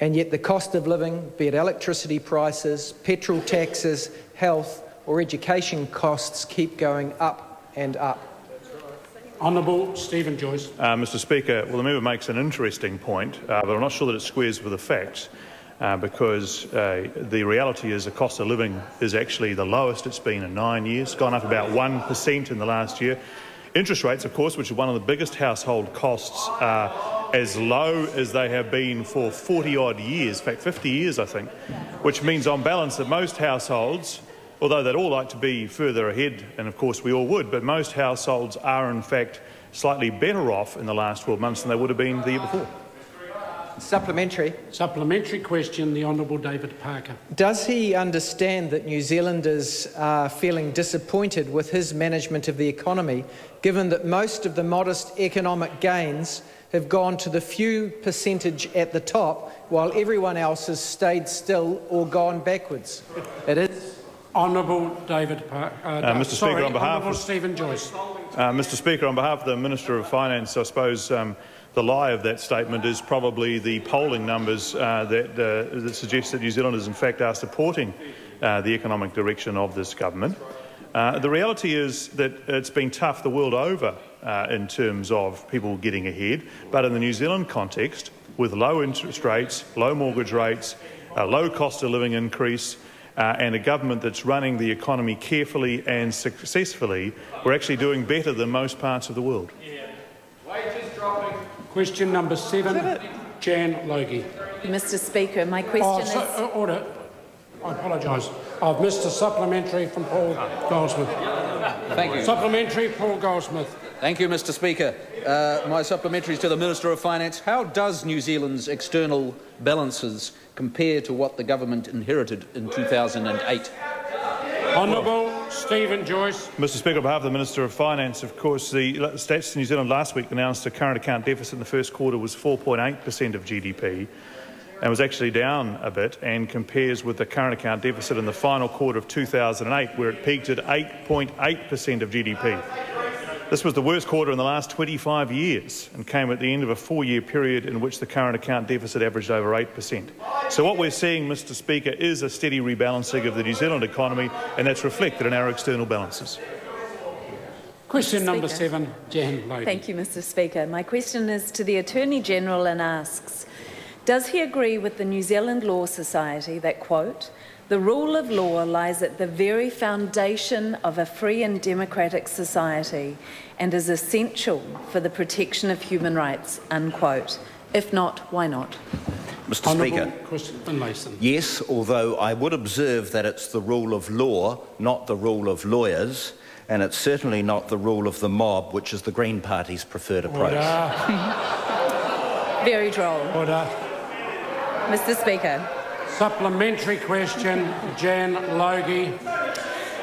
and yet the cost of living, be it electricity prices, petrol taxes, health or education costs, keep going up and up? Honourable Stephen Joyce. Mr Speaker, well, the member makes an interesting point, but I'm not sure that it squares with the facts, because the reality is the cost of living is actually the lowest it's been in 9 years, gone up about 1% in the last year. Interest rates, of course, which are one of the biggest household costs, are as low as they have been for 40-odd years, in fact 50 years I think, which means on balance that most households, although they'd all like to be further ahead, and of course we all would, but most households are in fact slightly better off in the last 12 months than they would have been the year before. Supplementary. Supplementary question, the Honourable David Parker. Does he understand that New Zealanders are feeling disappointed with his management of the economy, given that most of the modest economic gains have gone to the few percentage at the top, while everyone else has stayed still or gone backwards? It is. Honourable David Parker. Mr Speaker, on behalf of Stephen Joyce. Mr Speaker, on behalf of the Minister of Finance, I suppose the lie of that statement is probably the polling numbers that suggest that New Zealanders in fact are supporting the economic direction of this government. The reality is that it's been tough the world over in terms of people getting ahead, but in the New Zealand context, with low interest rates, low mortgage rates, a low cost of living increase, and a government that's running the economy carefully and successfully, we're actually doing better than most parts of the world. Wages dropping. Question number 7, Jan Logie. Mr Speaker, my question is... Order. I apologise. I've missed a supplementary from Paul Goldsmith. Thank you. Supplementary, Paul Goldsmith. Thank you, Mr Speaker. My supplementary is to the Minister of Finance. How does New Zealand's external balances compare to what the government inherited in 2008? Honourable Stephen Joyce. Mr Speaker, on behalf of the Minister of Finance, of course, the Stats New Zealand last week announced a current account deficit in the first quarter was 4.8% of GDP and was actually down a bit, and compares with the current account deficit in the final quarter of 2008, where it peaked at 8.8% of GDP. This was the worst quarter in the last 25 years and came at the end of a 4-year period in which the current account deficit averaged over 8%. So what we're seeing, Mr Speaker, is a steady rebalancing of the New Zealand economy, and that's reflected in our external balances. Question number 7, Jan Logie. Thank you, Mr Speaker. My question is to the Attorney-General and asks, does he agree with the New Zealand Law Society that, quote, the rule of law lies at the very foundation of a free and democratic society and is essential for the protection of human rights, unquote? If not, why not? Mr Speaker, yes, although I would observe that it's the rule of law, not the rule of lawyers, and it's certainly not the rule of the mob, which is the Green Party's preferred approach. Very droll. Order. Mr. Speaker. Supplementary question, Jan Logie.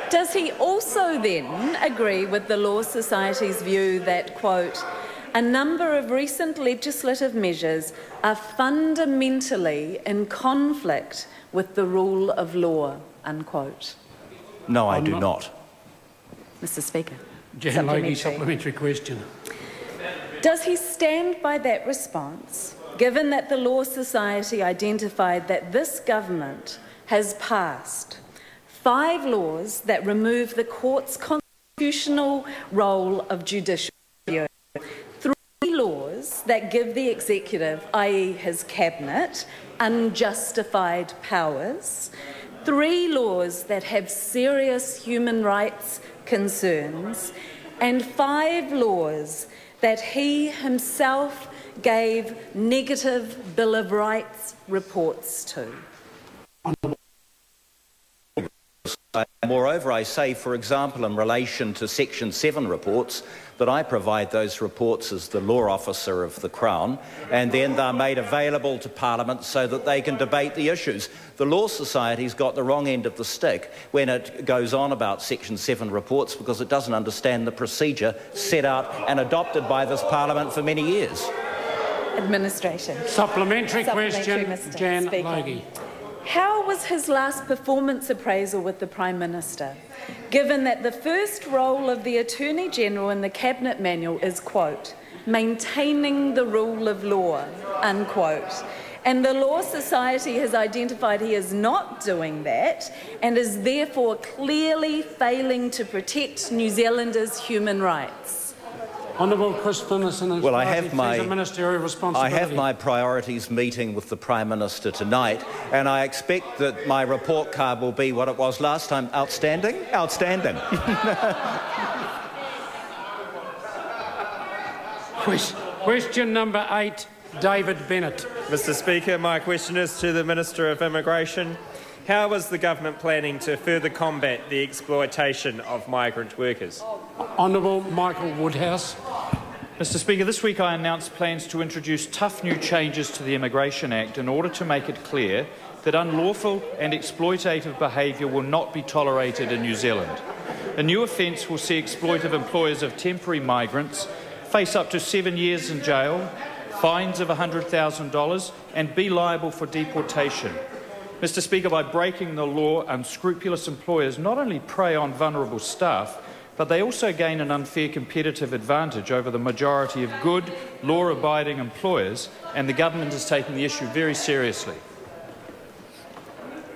Does he also then agree with the Law Society's view that, quote, a number of recent legislative measures are fundamentally in conflict with the rule of law, unquote? No, I do not. Mr. Speaker. Jan Logie, supplementary question. Does he stand by that response, given that the Law Society identified that this government has passed 5 laws that remove the court's constitutional role of judicial review, 3 laws that give the executive, i.e. his cabinet, unjustified powers, 3 laws that have serious human rights concerns, and 5 laws that he himself gave negative Bill of Rights reports to? Moreover, I say, for example, in relation to Section 7 reports, that I provide those reports as the law officer of the Crown, and then they're made available to Parliament so that they can debate the issues. The Law Society's got the wrong end of the stick when it goes on about Section 7 reports, because it doesn't understand the procedure set out and adopted by this Parliament for many years. Administration. Supplementary question, Mr. Jan Speaker. Logie. How was his last performance appraisal with the Prime Minister, given that the first role of the Attorney-General in the Cabinet Manual is, quote, maintaining the rule of law, unquote, and the Law Society has identified he is not doing that and is therefore clearly failing to protect New Zealanders' human rights? Honourable Chris Finlayson. Well, I have my priorities meeting with the Prime Minister tonight, and I expect that my report card will be what it was last time. Outstanding? Outstanding. Question number 8, David Bennett. Mr. Speaker, my question is to the Minister of Immigration. How is the government planning to further combat the exploitation of migrant workers? Honourable Michael Woodhouse. Mr. Speaker, this week I announced plans to introduce tough new changes to the Immigration Act in order to make it clear that unlawful and exploitative behaviour will not be tolerated in New Zealand. A new offence will see exploitive employers of temporary migrants face up to 7 years in jail, fines of $100,000 and be liable for deportation. Mr. Speaker, by breaking the law, unscrupulous employers not only prey on vulnerable staff, but they also gain an unfair competitive advantage over the majority of good, law-abiding employers, and the government is taking the issue very seriously.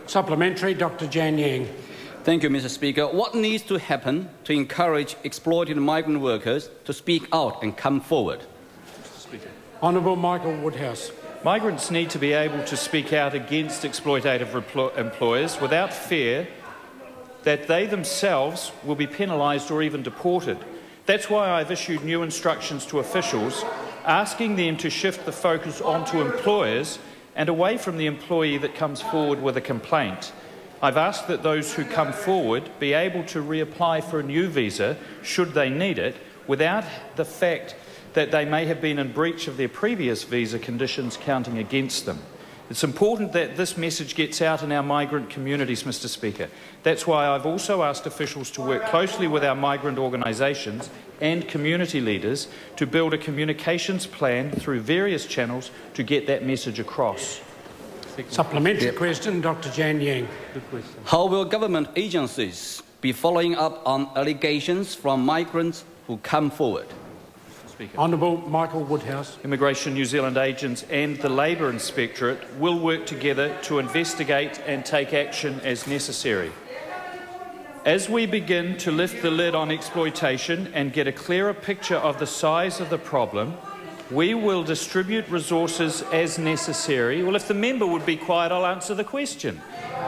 Supplementary, Dr. Jan Yang. Thank you, Mr. Speaker. What needs to happen to encourage exploited migrant workers to speak out and come forward? Honourable Michael Woodhouse. Migrants need to be able to speak out against exploitative employers without fear that they themselves will be penalised or even deported. That's why I've issued new instructions to officials asking them to shift the focus onto employers and away from the employee that comes forward with a complaint. I've asked that those who come forward be able to reapply for a new visa should they need it, without the fact that they may have been in breach of their previous visa conditions counting against them. It's important that this message gets out in our migrant communities, Mr. Speaker. That's why I've also asked officials to work closely with our migrant organisations and community leaders to build a communications plan through various channels to get that message across. Supplementary question, Dr. Jan Yang. How will government agencies be following up on allegations from migrants who come forward? Honourable Michael Woodhouse. Immigration New Zealand agents and the Labour Inspectorate will work together to investigate and take action as necessary. As we begin to lift the lid on exploitation and get a clearer picture of the size of the problem, we will distribute resources as necessary. Well, if the member would be quiet, I'll answer the question.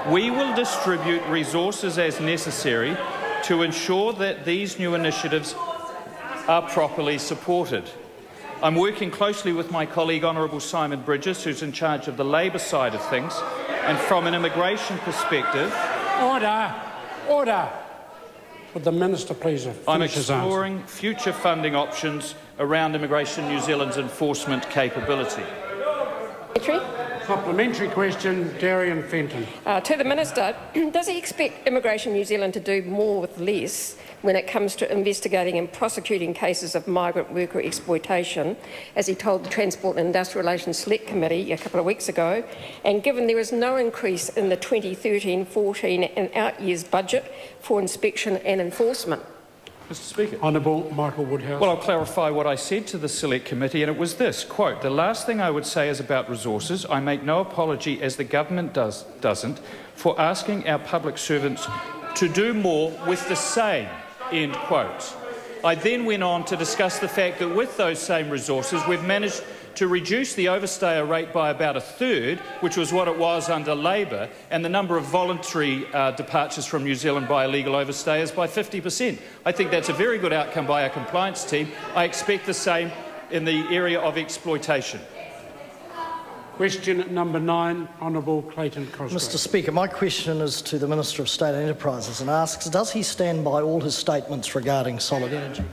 We will distribute resources as necessary to ensure that these new initiatives are properly supported. I'm working closely with my colleague Honourable Simon Bridges, who's in charge of the Labour side of things, and from an immigration perspective... Order! Order! Would the Minister please finish I'm his answer? exploring future funding options around Immigration New Zealand's enforcement capability. Supplementary question, Darian Fenton. To the Minister, does he expect Immigration New Zealand to do more with less when it comes to investigating and prosecuting cases of migrant worker exploitation, as he told the Transport and Industrial Relations Select Committee a couple of weeks ago? And given there is no increase in the 2013-14 and out years budget for inspection and enforcement? Mr Speaker. Honourable Michael Woodhouse. Well, I'll clarify what I said to the Select Committee, and it was this, quote, "The last thing I would say is about resources. I make no apology, as the government doesn't, for asking our public servants to do more with the same," end quote. I then went on to discuss the fact that with those same resources, we've managed to reduce the overstayer rate by about a third, which was what it was under Labor, and the number of voluntary departures from New Zealand by illegal overstayers by 50%. I think that's a very good outcome by our compliance team. I expect the same in the area of exploitation. Question number 9, Honourable Clayton Cosgrove. Mr Speaker, my question is to the Minister of State and Enterprises and asks, does he stand by all his statements regarding solid energy?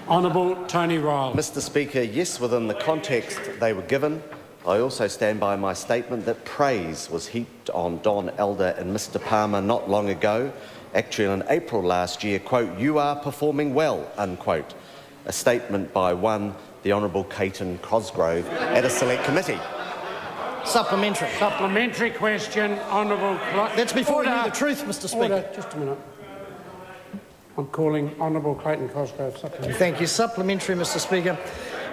Honourable Tony Ryle. Mr Speaker, yes, within the context they were given. I also stand by my statement that praise was heaped on Don Elder and Mr Palmer not long ago, actually in April last year, quote, "You are performing well," unquote. A statement by one, the Honourable Clayton Cosgrove, at a select committee. Supplementary. Supplementary question, Honourable... That's before you knew the truth, Mr Speaker. Order. Just a minute. I'm calling Honourable Clayton Cosgrove supplementary. Thank you. Supplementary, Mr Speaker.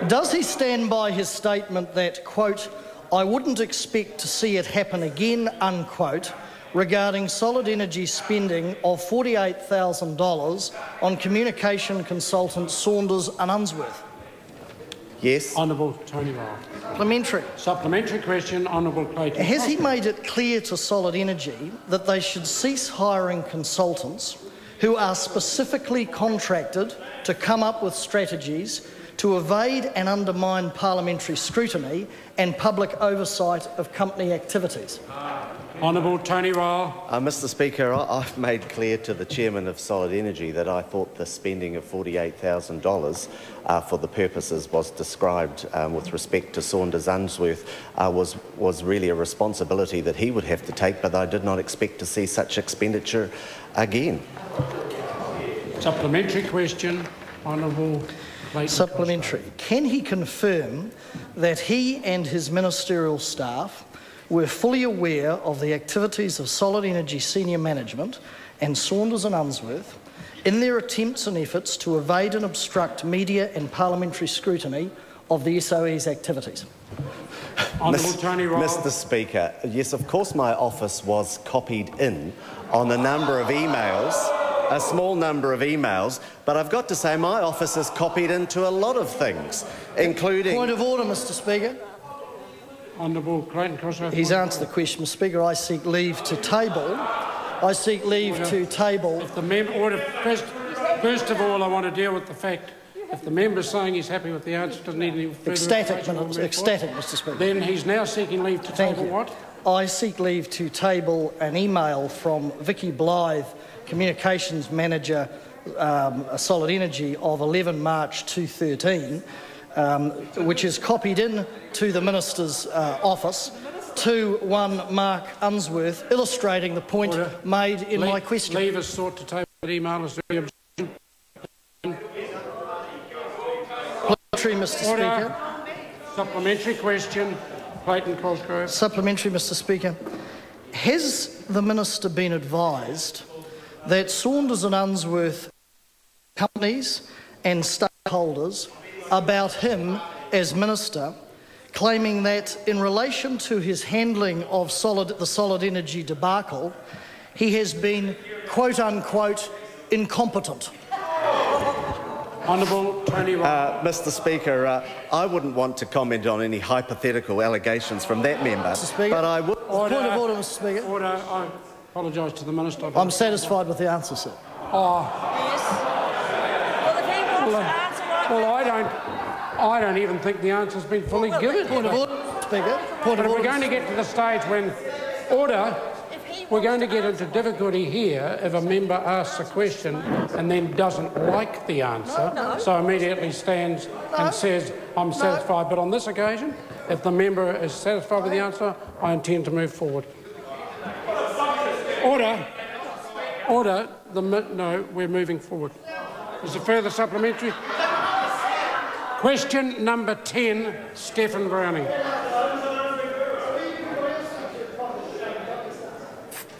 Does he stand by his statement that, quote, "I wouldn't expect to see it happen again," unquote, regarding solid energy spending of $48,000 on communication consultants Saunders and Unsworth? Yes. Honourable Tony Ryle. Supplementary. Supplementary question, Honourable Clayton. Has he made it clear to Solid Energy that they should cease hiring consultants who are specifically contracted to come up with strategies to evade and undermine parliamentary scrutiny and public oversight of company activities? Honourable Tony Ryle. Mr Speaker, I've made clear to the Chairman of Solid Energy that I thought the spending of $48,000 for the purposes was described with respect to Saunders Unsworth was really a responsibility that he would have to take, but I did not expect to see such expenditure again. Supplementary question, Honourable Clayton. Supplementary. Can he confirm that he and his ministerial staff were fully aware of the activities of Solid Energy senior management and Saunders and Unsworth in their attempts and efforts to evade and obstruct media and parliamentary scrutiny of the SOE's activities? Honourable Tony Ryle. Mr Speaker, yes, of course my office was copied in on a number of emails, a small number of emails, but I've got to say my office is copied into a lot of things, including... Point of order, Mr Speaker. Honourable Clayton Cosgrove. He's answered the question, Mr Speaker. I seek leave to table. I seek leave to table. If the member order, first of all, I want to deal with the fact if the member's saying he's happy with the answer, doesn't need any further ecstatic, Mr Speaker. Then he's now seeking leave to table what? I seek leave to table an email from Vicky Blythe, Communications Manager, Solid Energy, of 11 March 2013, which is copied in to the Minister's office to one Mark Unsworth, illustrating the point made in my question. Leave is sought to table that email. Is there any objection? Supplementary, Mr Speaker. Supplementary question, Clayton Cosgrove. Supplementary, Mr Speaker. Has the Minister been advised that Saunders and Unsworth companies and stakeholders about him as Minister, claiming that in relation to his handling of the Solid Energy debacle, he has been, quote-unquote, incompetent? Honourable Tony Ryle. Mr Speaker, I wouldn't want to comment on any hypothetical allegations from that member, but I would... Point of order, Mr Speaker. Order. I apologise to the Minister. I'm satisfied with the answer, sir. Well, I don't even think the answer's been fully given. Point of order, Speaker. Point of order. We're going to get to the stage when we're going to get into difficulty here if a member asks a question and then doesn't like the answer, so immediately stands and says, I'm satisfied. But on this occasion, If the member is satisfied with the answer, I intend to move forward. Order. Order. No, we're moving forward. Is there further supplementary? Question number 10, Stephen Browning.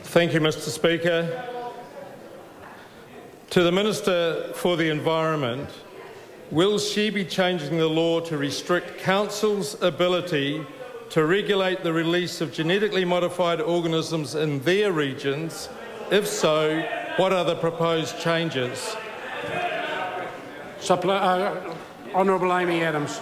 Thank you, Mr. Speaker. To the Minister for the Environment, will she be changing the law to restrict councils' ability to regulate the release of genetically modified organisms in their regions? If so, what are the proposed changes? Honourable Amy Adams.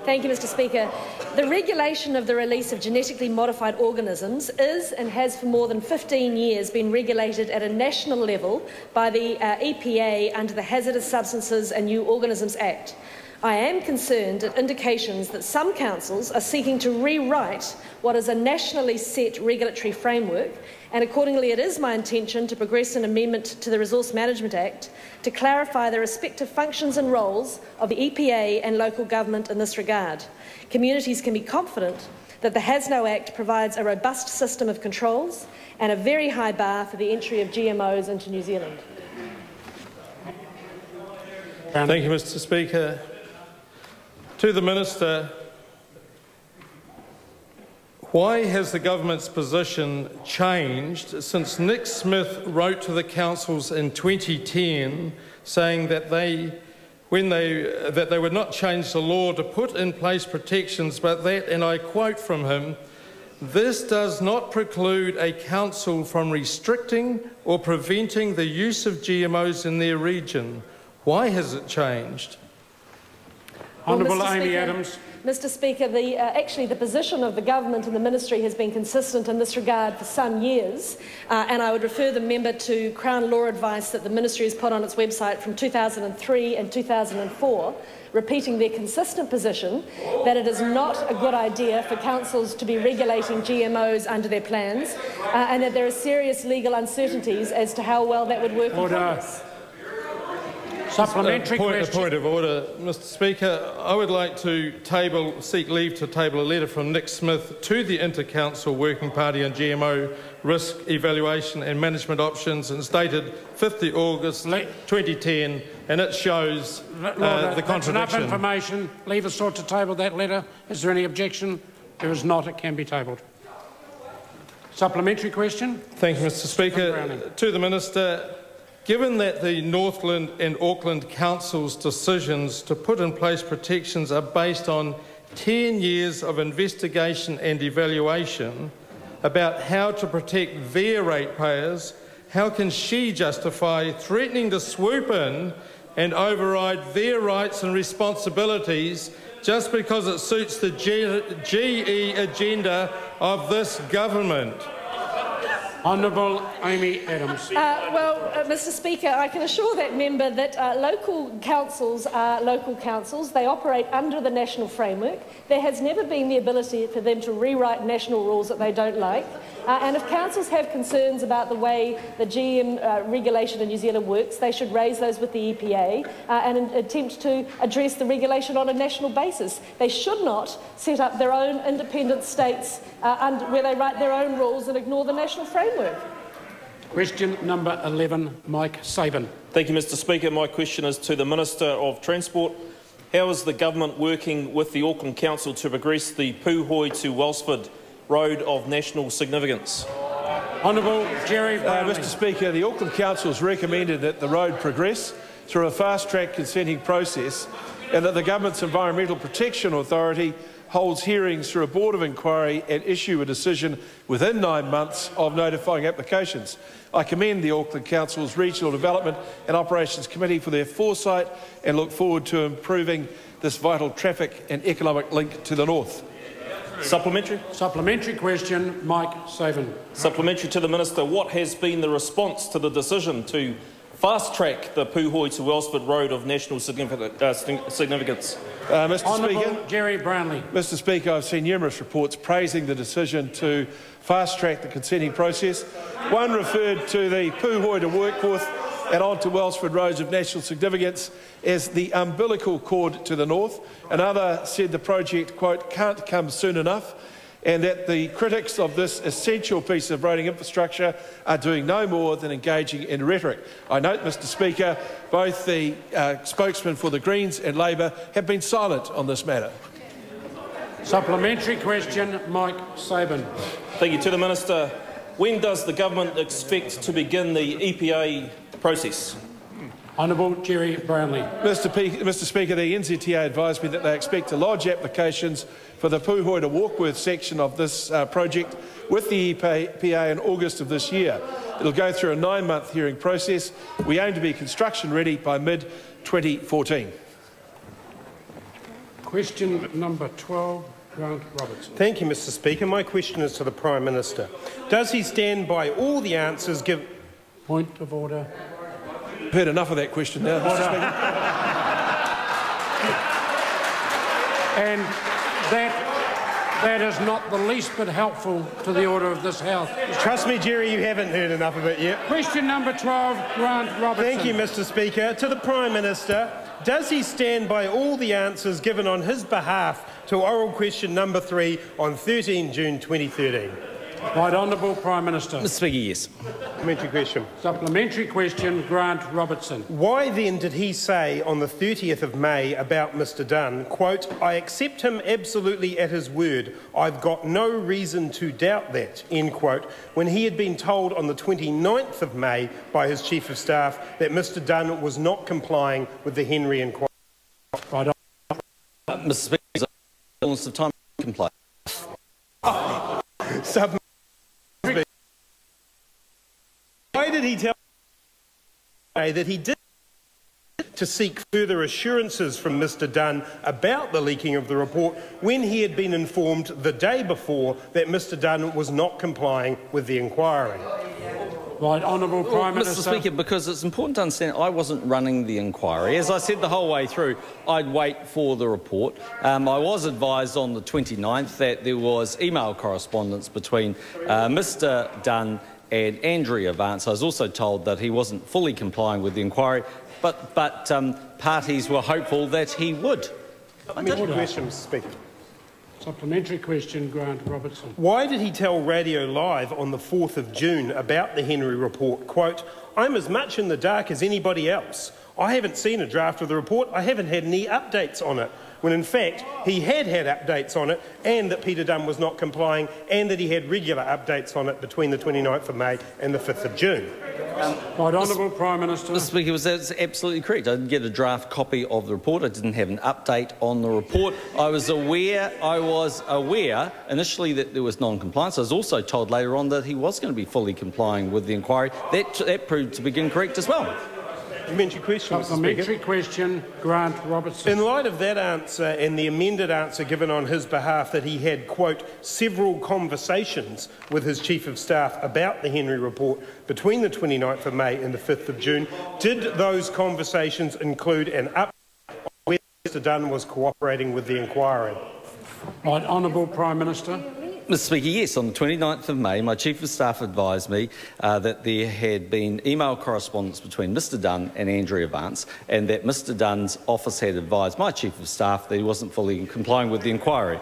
Thank you, Mr. Speaker. The regulation of the release of genetically modified organisms is and has for more than 15 years been regulated at a national level by the EPA under the Hazardous Substances and New Organisms Act. I am concerned at indications that some councils are seeking to rewrite what is a nationally set regulatory framework, and accordingly it is my intention to progress an amendment to the Resource Management Act to clarify the respective functions and roles of the EPA and local government in this regard. Communities can be confident that the HASNO Act provides a robust system of controls and a very high bar for the entry of GMOs into New Zealand. Thank you, Mr. Speaker. To the Minister, why has the government's position changed since Nick Smith wrote to the councils in 2010 saying that they would not change the law to put in place protections, but that, and I quote from him, "This does not preclude a council from restricting or preventing the use of GMOs in their region." Why has it changed? Honourable Amy Adams. Mr. Speaker, actually the position of the government and the ministry has been consistent in this regard for some years, and I would refer the member to Crown law advice that the ministry has put on its website from 2003 and 2004, repeating their consistent position that it is not a good idea for councils to be regulating GMOs under their plans, and that there are serious legal uncertainties as to how well that would work in practice. Supplementary question. Point of order, Mr. Speaker. I would like to seek leave to table a letter from Nick Smith to the Inter-Council Working Party on GMO risk evaluation and management options, and dated 5th August 2010, and it shows the contradiction. That's enough information. Leave us sought to table that letter. Is there any objection? There is not. It can be tabled. Supplementary question. Thank you, Mr. Speaker. To the Minister. Given that the Northland and Auckland Council's decisions to put in place protections are based on 10 years of investigation and evaluation about how to protect their ratepayers, how can she justify threatening to swoop in and override their rights and responsibilities just because it suits the GE agenda of this government? Honourable Amy Adams. Mr. Speaker, I can assure that member that local councils are local councils. They operate under the national framework. There has never been the ability for them to rewrite national rules that they don't like. And if councils have concerns about the way the GM regulation in New Zealand works, they should raise those with the EPA and attempt to address the regulation on a national basis. They should not set up their own independent states where they write their own rules and ignore the national framework. Question number 11, Mike Sabin. Thank you, Mr. Speaker. My question is to the Minister of Transport. How is the government working with the Auckland Council to progress the Puhoi to Wellsford road of national significance? Honourable Jerry Brownlee. Mr. Speaker, the Auckland Council has recommended that the road progress through a fast-track consenting process, and that the government's Environmental Protection Authority holds hearings through a board of inquiry and issue a decision within 9 months of notifying applications. I commend the Auckland Council's Regional Development and Operations Committee for their foresight and look forward to improving this vital traffic and economic link to the north. Supplementary? Supplementary question, Mike Sabin. Supplementary to the Minister. What has been the response to the decision to fast-track the Puhoi to Wellsford road of national significance? Mr. Speaker, Jerry Brownlee. Mr. Speaker, I've seen numerous reports praising the decision to fast-track the consenting process. One referred to the Puhoi to Warkworth and onto Wellsford roads of national significance as the umbilical cord to the north. Another said the project, quote, can't come soon enough, and that the critics of this essential piece of roading infrastructure are doing no more than engaging in rhetoric. I note, Mr Speaker, both the spokesman for the Greens and Labor have been silent on this matter. Supplementary question, Mike Sabin. Thank you. To the Minister, when does the government expect to begin the EPA process? Honourable Jerry Brownlee. Mr Speaker, the NZTA advised me that they expect to lodge applications for the Puhoi to Warkworth section of this project with the EPA in August of this year. It will go through a 9-month hearing process. We aim to be construction ready by mid-2014. Question number 12, Grant Robertson. Thank you, Mr Speaker. My question is to the Prime Minister. Does he stand by all the answers given... Point of order. I've heard enough of that question now, Mr Speaker. And that is not the least bit helpful to the order of this House. Trust me, Jerry, you haven't heard enough of it yet. Question number 12, Grant Robertson. Thank you, Mr Speaker. To the Prime Minister, does he stand by all the answers given on his behalf to oral question number 3 on 13 June 2013? Right Honourable Prime Minister. Mr Speaker, yes. Supplementary question. Supplementary question, Grant Robertson. Why then did he say on the 30th of May about Mr Dunn, quote, I accept him absolutely at his word. I've got no reason to doubt that, end quote, when he had been told on the 29th of May by his Chief of Staff that Mr Dunn was not complying with the Henry inquiry? Right Mr Speaker, fullness of time to comply. Why did he tell that he did to seek further assurances from Mr Dunn about the leaking of the report when he had been informed the day before that Mr Dunn was not complying with the inquiry? Right, Honourable Prime Minister. Mr Speaker, because it's important to understand I wasn't running the inquiry. As I said the whole way through, I'd wait for the report. I was advised on the 29th that there was email correspondence between Mr Dunn and Andrea Vance. I was also told that he wasn't fully complying with the inquiry, but parties were hopeful that he would. Supplementary question, Mr Speaker. Supplementary question, Grant Robertson. Why did he tell Radio Live on the 4th of June about the Henry report, quote, I'm as much in the dark as anybody else. I haven't seen a draft of the report. I haven't had any updates on it. When in fact he had updates on it, and that Peter Dunn was not complying, and that he had regular updates on it between the 29th of May and the 5th of June. Right, Honourable Prime Minister. Mr Speaker, that's absolutely correct. I didn't get a draft copy of the report. I didn't have an update on the report. I was aware initially that there was non-compliance. I was also told later on that he was going to be fully complying with the inquiry. That proved to be incorrect as well. Supplementary question, Mr. Supplementary question, Grant Robertson. In light of that answer and the amended answer given on his behalf that he had, quote, several conversations with his Chief of Staff about the Henry report between the 29th of May and the 5th of June, did those conversations include an update on whether Mr Dunn was cooperating with the inquiry? Right, Honourable Prime Minister. Mr Speaker, yes, on the 29th of May, my Chief of Staff advised me that there had been email correspondence between Mr Dunn and Andrea Vance, and that Mr Dunn's office had advised my Chief of Staff that he wasn't fully complying with the inquiry.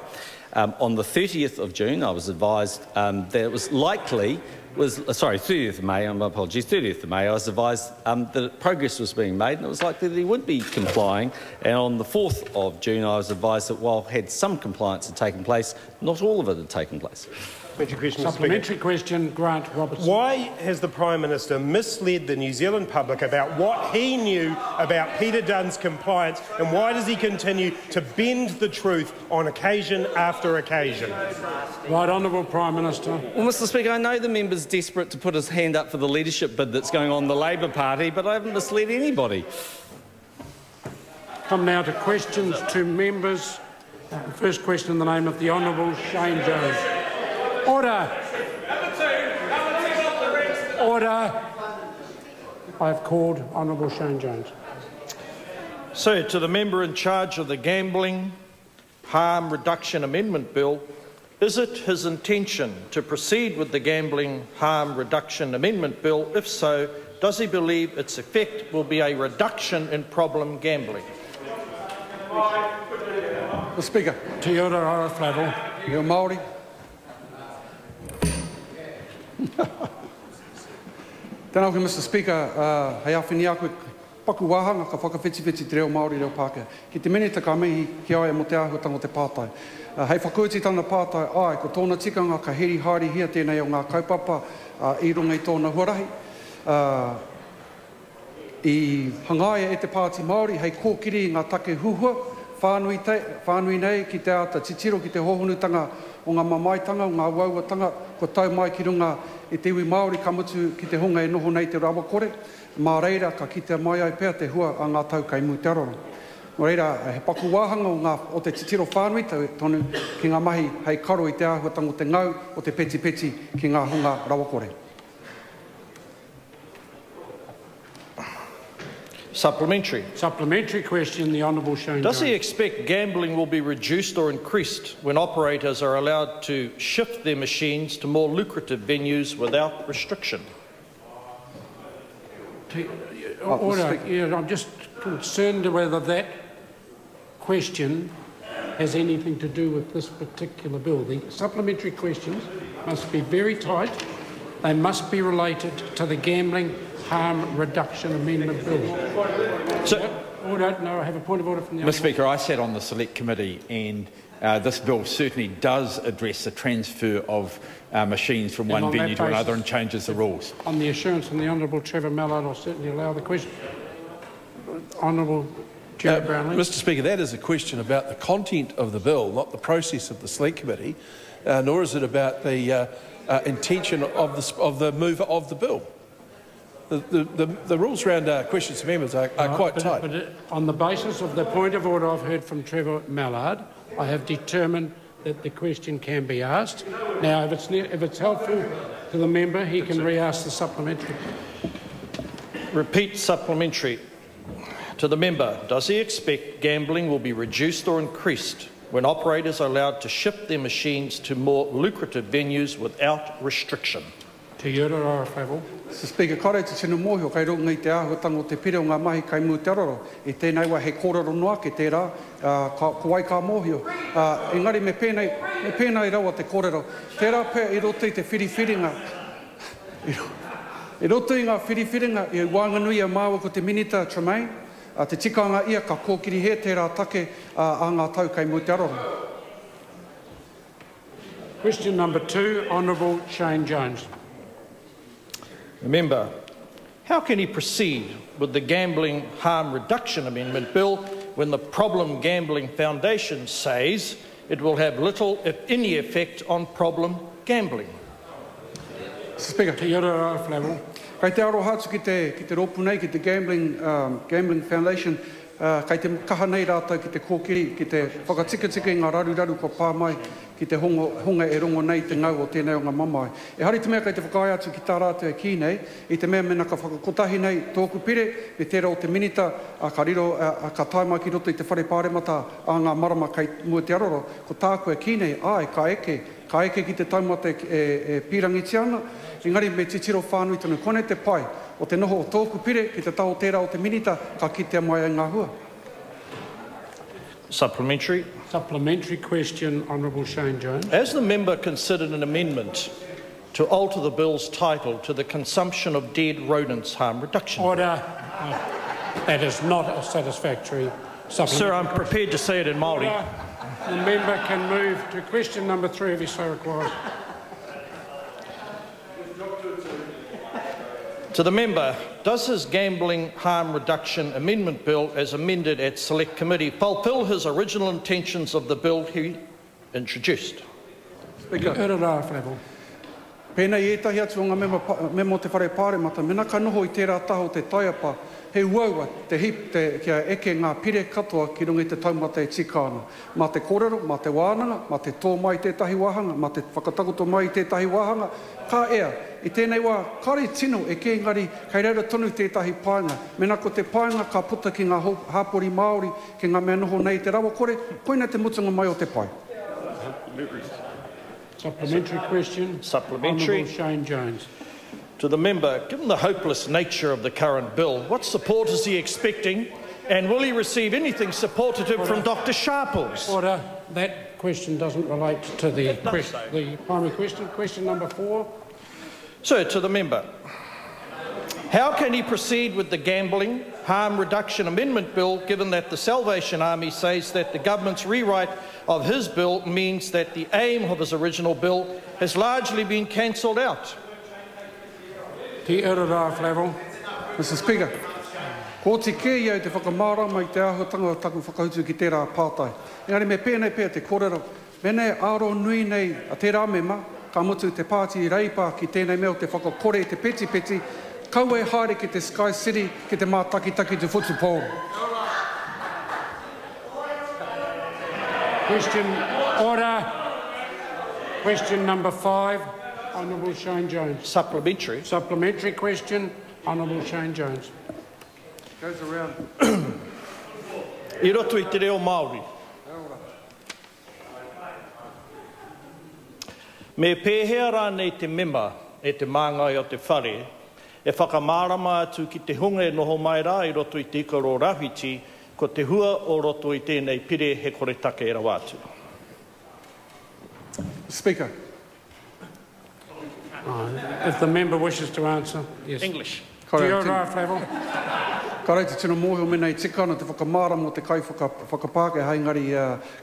On the 30th of June, I was advised that it was likely... 30th of May, my apologies, 30th of May, I was advised that progress was being made and it was likely that he would be complying. And on the 4th of June, I was advised that while some compliance had taken place, not all of it had taken place. Supplementary question, Grant Robertson. Why has the Prime Minister misled the New Zealand public about what he knew about Peter Dunn's compliance, and why does he continue to bend the truth on occasion after occasion? Right, Honourable Prime Minister. Well, Mr Speaker, I know the member's desperate to put his hand up for the leadership bid that's going on in the Labor Party, but I haven't misled anybody. Come now to questions to members. First question in the name of the Honourable Shane Jones. Order. Order. I have called Honourable Shane Jones. So, to the member in charge of the Gambling Harm Reduction Amendment Bill, is it his intention to proceed with the Gambling Harm Reduction Amendment Bill? If so, does he believe its effect will be a reduction in problem gambling? Mr Speaker. Te ora ora Flavel. Reo Māori. Tēnā koe, Mr Speaker, hei awhini a koe paku wāhanga ka whakawhiti te reo Māori reo Pākehā. Ki te mene te ka mihi ki aia mo te āhuatanga te pātai. Hei whakuiti tana pātai ai, ko tōna tikanga ka heri haere hia tēnei o ngā kaupapa i runga i tōna huarahi. I hangaia e te pāti Māori, hei kōkiri i ngā take huhua, whānui nei ki te ata titiro ki te hohonutanga o ngā mamaitanga, o ngā wauatanga, ko tau mai ki runga i te iwi Māori ka mutu ki te hunga e noho nei te rawa kore. Mā reira ka ki te mai ai pēr te hua a ngā tau kai te arora. Mā reira he paku wāhanga o te titiro whānui tonu ki ngā mahi hei karo i te āhuatanga o te ngau o te peti peti ki ngā hunga rawa kore. Supplementary. Supplementary question, the Honourable Shane Does he Jones. expect gambling will be reduced or increased when operators are allowed to shift their machines to more lucrative venues without restriction? Order. Yeah, I'm just concerned whether that question has anything to do with this particular bill. The supplementary questions must be very tight. They must be related to the Gambling Harm Reduction Amendment Bill. Order. No, I have a point of order from the Mr Speaker, I sat on the Select Committee and this bill certainly does address the transfer of machines from one venue to another and changes the rules. On the assurance from the Honourable Trevor Mallard, I'll certainly allow the question. Honourable Jerry Brownlee. Mr Speaker, that is a question about the content of the bill, not the process of the Select Committee, nor is it about the intention of the mover of the bill. The rules around questions to members are quite tight. But on the basis of the point of order I've heard from Trevor Mallard, I have determined that the question can be asked. Now, if it's helpful to the member, he can re-ask the supplementary. Repeat supplementary. To the member, does he expect gambling will be reduced or increased when operators are allowed to shift their machines to more lucrative venues without restriction? Te ora ora Flavel. Mr Speaker, kare te tino mōhio kai ronga i te āhuatanga o te pire o ngā mahi kai mu te aroro. I tēnei wa he kōrero noa ke tērā, kawai ka mōhio. Engari me pēnei rawa te kōrero. Tērā pēr i roto i te whiriwhiringa. I roto i ngā whiriwhiringa i wānganui a māua ko te minita Tremaine. Te tikanga ia ka kōkiri he tērā take a ngā tau kai mu te aroro. Question number 2, Honourable Shane Jones. Remember, how can he proceed with the Gambling Harm Reduction Amendment Bill when the Problem Gambling Foundation says it will have little, if any, effect on problem gambling? Speaker. Te ora ora Flavel. Kai te aro hatu ki te ropu nei, ki te Gambling Foundation, kai te kaha nei rātou ki te kōkiri, ki te whakatika i ngā raru ko pā mai, ki te honga e rongo nei te ngau o tēnei o ngā mamai. E hari te mea kai te whakai atu ki tā rātou e ki nei, i te mea mena ka whakakotahi nei tōku pire, me tērā o te minita, ka riro, ka taimai ki roto i te whare pāremata a ngā marama kai mua te aroro, ko tāku e ki nei, ai, ka eke ki te taumata e pirangi tiana, engari me te tiro whānui tonu, kone te pai, o te noho o tōku pire, ki te tau tērā o te minita, ka kitea mai ai ngā hua. Supplementary. Supplementary question, Honourable Shane Jones. Has the member considered an amendment to alter the bill's title to the Consumption of Dead Rodents Harm Reduction? Order. That is not a satisfactory supplementary. Sir, I'm prepared to say it in Māori. The member can move to question number 3 if he so requires. To the member, does his Gambling Harm Reduction Amendment Bill, as amended at Select Committee, fulfil his original intentions of the bill he introduced? Speaker. Pēnei etahi atu o ngā memo te whare pāremata, mena ka noho i tērā taho te taiapa, he uaua te hip kia eke ngā pire katoa ki runga i te taumata e tikāna. Mā te kōrero, mā te wānanga, mā te tō mai tētahi wāhanga, mā te whakatakoto mai tētahi wāhanga, ka ea, i tēnei wā, kare tino e ke ngari, kei reira tonu tētahi painga. Mena ko te painga ka puta ki ngā hāpori Māori, ki ngā mea noho nei te rawa kore, koina te mutunga mai o te pai. Supplementary question. Supplementary. Honourable Shane Jones. To the member, given the hopeless nature of the current bill, what support is he expecting, and will he receive anything supportive from Dr Sharples? Order. That question doesn't relate to the primary question. Question number 4. Sir, to the member, how can he proceed with the Gambling Harm Reduction Amendment Bill, given that the Salvation Army says that the government's rewrite of his bill means that the aim of his original bill has largely been cancelled out? Mr. Speaker, ko te kē iau te whakamārama i te ahotanga o taku whakautu ki tērā pātai. Engari me pēnei pēr te kōrero, menei aro nui nei a tērā mema, ka mutu te pāti reipa ki tēnei mea o te whakakore te peti, kau e haere ki te Sky City, ki te mātakitaki te Futupō. Question order. Question number 5. Honourable Shane Jones. Supplementary. Supplementary question. Honourable Shane Jones. Goes around. I roto I te reo Māori. Me pēhea rānei te mema e te māngai o te whare, e whakamārama atu ki te hunga e noho mai rā I roto I te ikaro rawhiti, ko te hua o roto I tēnei pire he kore take e rawatu. Speaker. If the member wishes to answer, yes. English. To your right level. Ka rei te tino mōhio menei tikana te whakamārama o te kai whakapāke haingari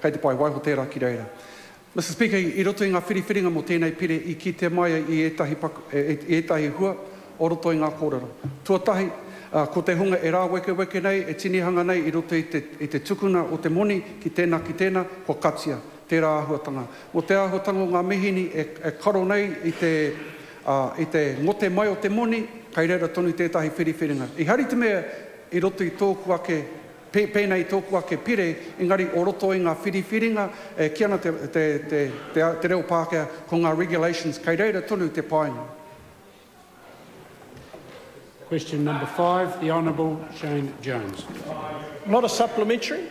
kei te pai waiho tērā ki reira. Mr. Speaker, I roto I ngā whiriwhiringa mo tēnei pire I ki te mai I etahi hua o roto I ngā kōrero. Tuatahi, ko te hunga e rā weke nei, e tinihanga nei I roto I te tukuna o te moni ki tēnā, ko katia, tērā āhuatanga. Mo te āhuatanga o ngā mihini e karo nei I te ngote mai o te moni, kai reira tonu tētahi whiriwhiringa. I hari te mea I roto I tōku ake pēnei tōku ake pire, engari o roto I ngā whiriwhiringa, ki ana te reo Pākehā ko ngā regulations, kai reira tonu te painga. Question number 5, the Honourable Shane Jones. Not a supplementary?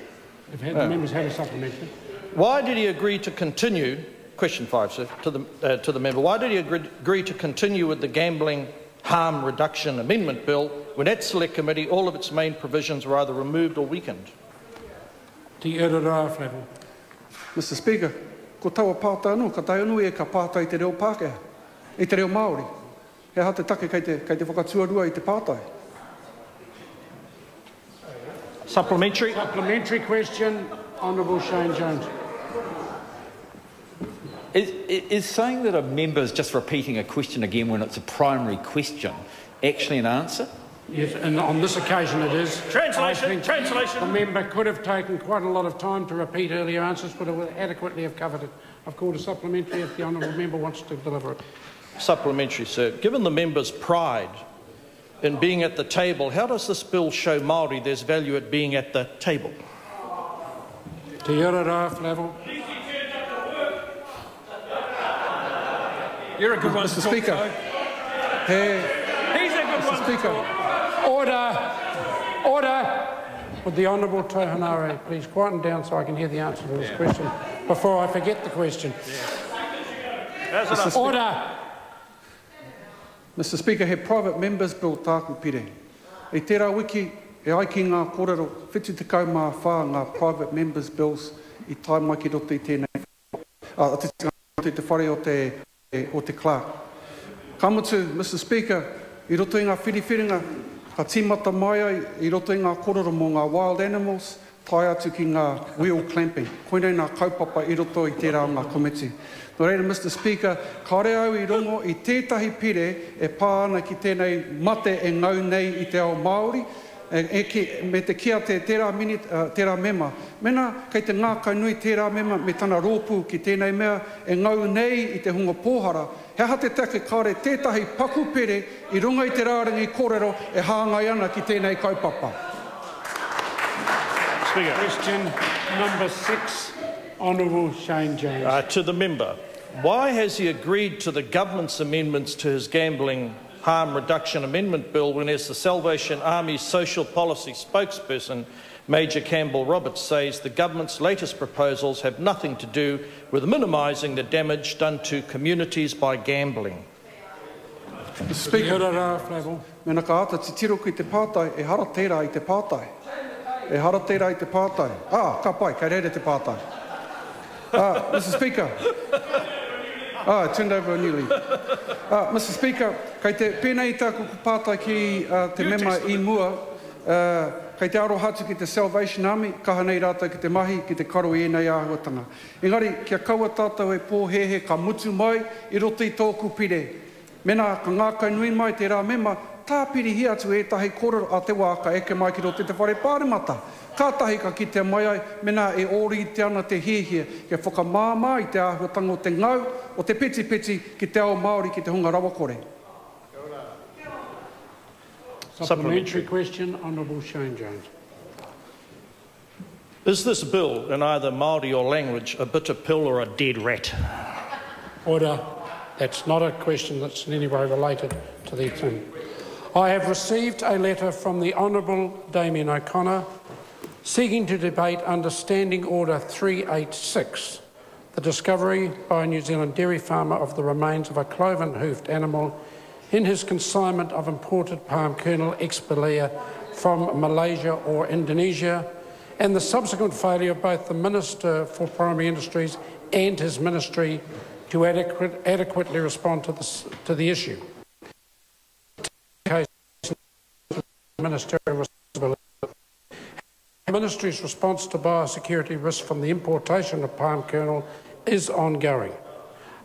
If the members had a supplementary. Why did he agree to continue, question 5, sir, to the member, why did he agree to continue with the Gambling Harm Reduction Amendment Bill when at Select Committee all of its main provisions were either removed or weakened? Mr. Speaker, ko taua pātai anō, ka tai anō e ka pātai I te reo Pākehā, I te reo Māori. He ha te take kei te whakatuarua I te pātai. Supplementary. Supplementary question, Honourable Shane Jones. Is saying that a member is just repeating a question again when it's a primary question actually an answer? Yes, and on this occasion it is. Translation. The member could have taken quite a lot of time to repeat earlier answers, but it would adequately have covered it. I've called a supplementary if the honourable member wants to deliver it. Supplementary, sir. Given the member's pride in being at the table, how does this bill show Māori there's value at being at the table? To your right level. You're a good one, Mr. Speaker. He's a good one. Mr. Speaker. Order. Would the Honourable Tohanare please quieten down so I can hear the answer to this question before I forget the question. Order. Mr. Speaker, he private members bill tāku pire. E tērā wiki, e ai ki ngā kōrero, whitu te kau mā whā ngā private members bills I tai mai ki roto I tēnei. Te whare o te Clark. Ka mutu, Mr. Speaker, I roto I ngā whiriwhiringa, ka tīmata mai ai, I roto I ngā kōrero mō ngā wild animals, tai atu ki ngā wheel clamping. Koinei ngā kaupapa I roto I tērā ngā komiti. No reira, Mr. Speaker, ka re au I rongo I tētahi pire e pāna ki tēnei mate e ngau nei I te ao Māori, me te kia tērā mema. Mena, kei te ngā kainui tērā mema me tana rōpū ki tēnei mea e ngau nei I te hunga pōhara. He ha te take kāre tētahi paku pere I runga I te rārangi kōrero e hāngai ana ki tēnei kaupapa. Speaker. Question number 6, Honourable Shane Jones. To the member, why has he agreed to the government's amendments to his Gambling Harm Reduction Amendment Bill when, as the Salvation Army's social policy spokesperson, Major Campbell Roberts, says the government's latest proposals have nothing to do with minimising the damage done to communities by gambling? Speaker, mena ka ata te tiro ki te pātai, e hara tērā i te pātai. E hara tērā i te pātai. Ka pai, kai rere te pātai. Mr Speaker. I turned over a new leaf. Mr Speaker, kei te pēnei tāku pātai ki te mema I mua, kei te arohatu ki te Salvation Army, kaha nei rātou ki te mahi, ki te karo I enei āhuatanga. Engari, kia kaua tātou e pōhehe ka mutu mai, I roto I tōku pire. Mena, ka ngākai nui mai te rā mema, tāpiri hi atu e tahi kororo a te wā ka eke mai ki roto te whare pāremata. Kātahi ka ki te mai ai, mena e ori te ana te hihia, ke whakamāmā I te āhuatanga o te ngau, o te peti ki te ao Māori ki te hunga rawakore. Supplementary question, Honourable Shane Jones. Is this bill, in either Māori or language, a bitter pill or a dead rat? Order. That's not a question that's in any way related to the thing. I have received a letter from the Honourable Damien O'Connor seeking to debate under Standing Order 386, the discovery by a New Zealand dairy farmer of the remains of a cloven-hoofed animal in his consignment of imported palm kernel expilia from Malaysia or Indonesia, and the subsequent failure of both the Minister for Primary Industries and his ministry to adequately respond to the issue. Ministerial responsibility. The Ministry's response to biosecurity risks from the importation of palm kernel is ongoing.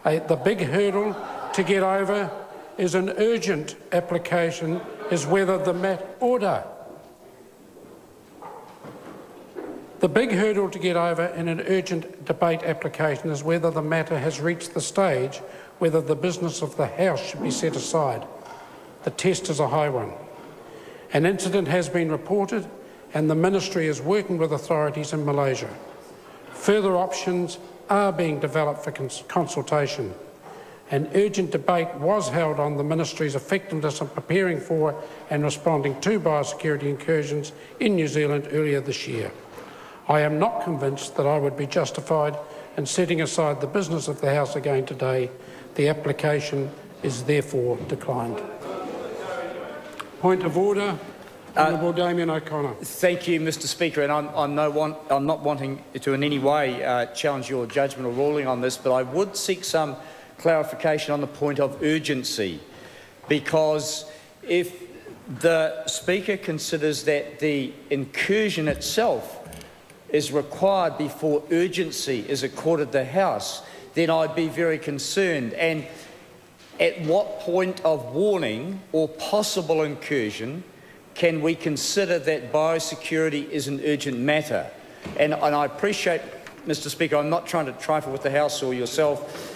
The big hurdle to get over is an urgent application is whether the The big hurdle to get over in an urgent debate application is whether the matter has reached the stage whether the business of the House should be set aside. The test is a high one. An incident has been reported and the Ministry is working with authorities in Malaysia. Further options are being developed for consultation. An urgent debate was held on the Ministry's effectiveness in preparing for and responding to biosecurity incursions in New Zealand earlier this year. I am not convinced that I would be justified in setting aside the business of the House again today. The application is therefore declined. Point of order. Honourable Damien O'Connor. Thank you, Mr Speaker, and I'm not wanting to in any way challenge your judgment or ruling on this, but I would seek some clarification on the point of urgency, because if the Speaker considers that the incursion itself is required before urgency is accorded the House, then I'd be very concerned. And at what point of warning or possible incursion can we consider that biosecurity is an urgent matter? And I appreciate, Mr Speaker, I'm not trying to trifle with the House or yourself,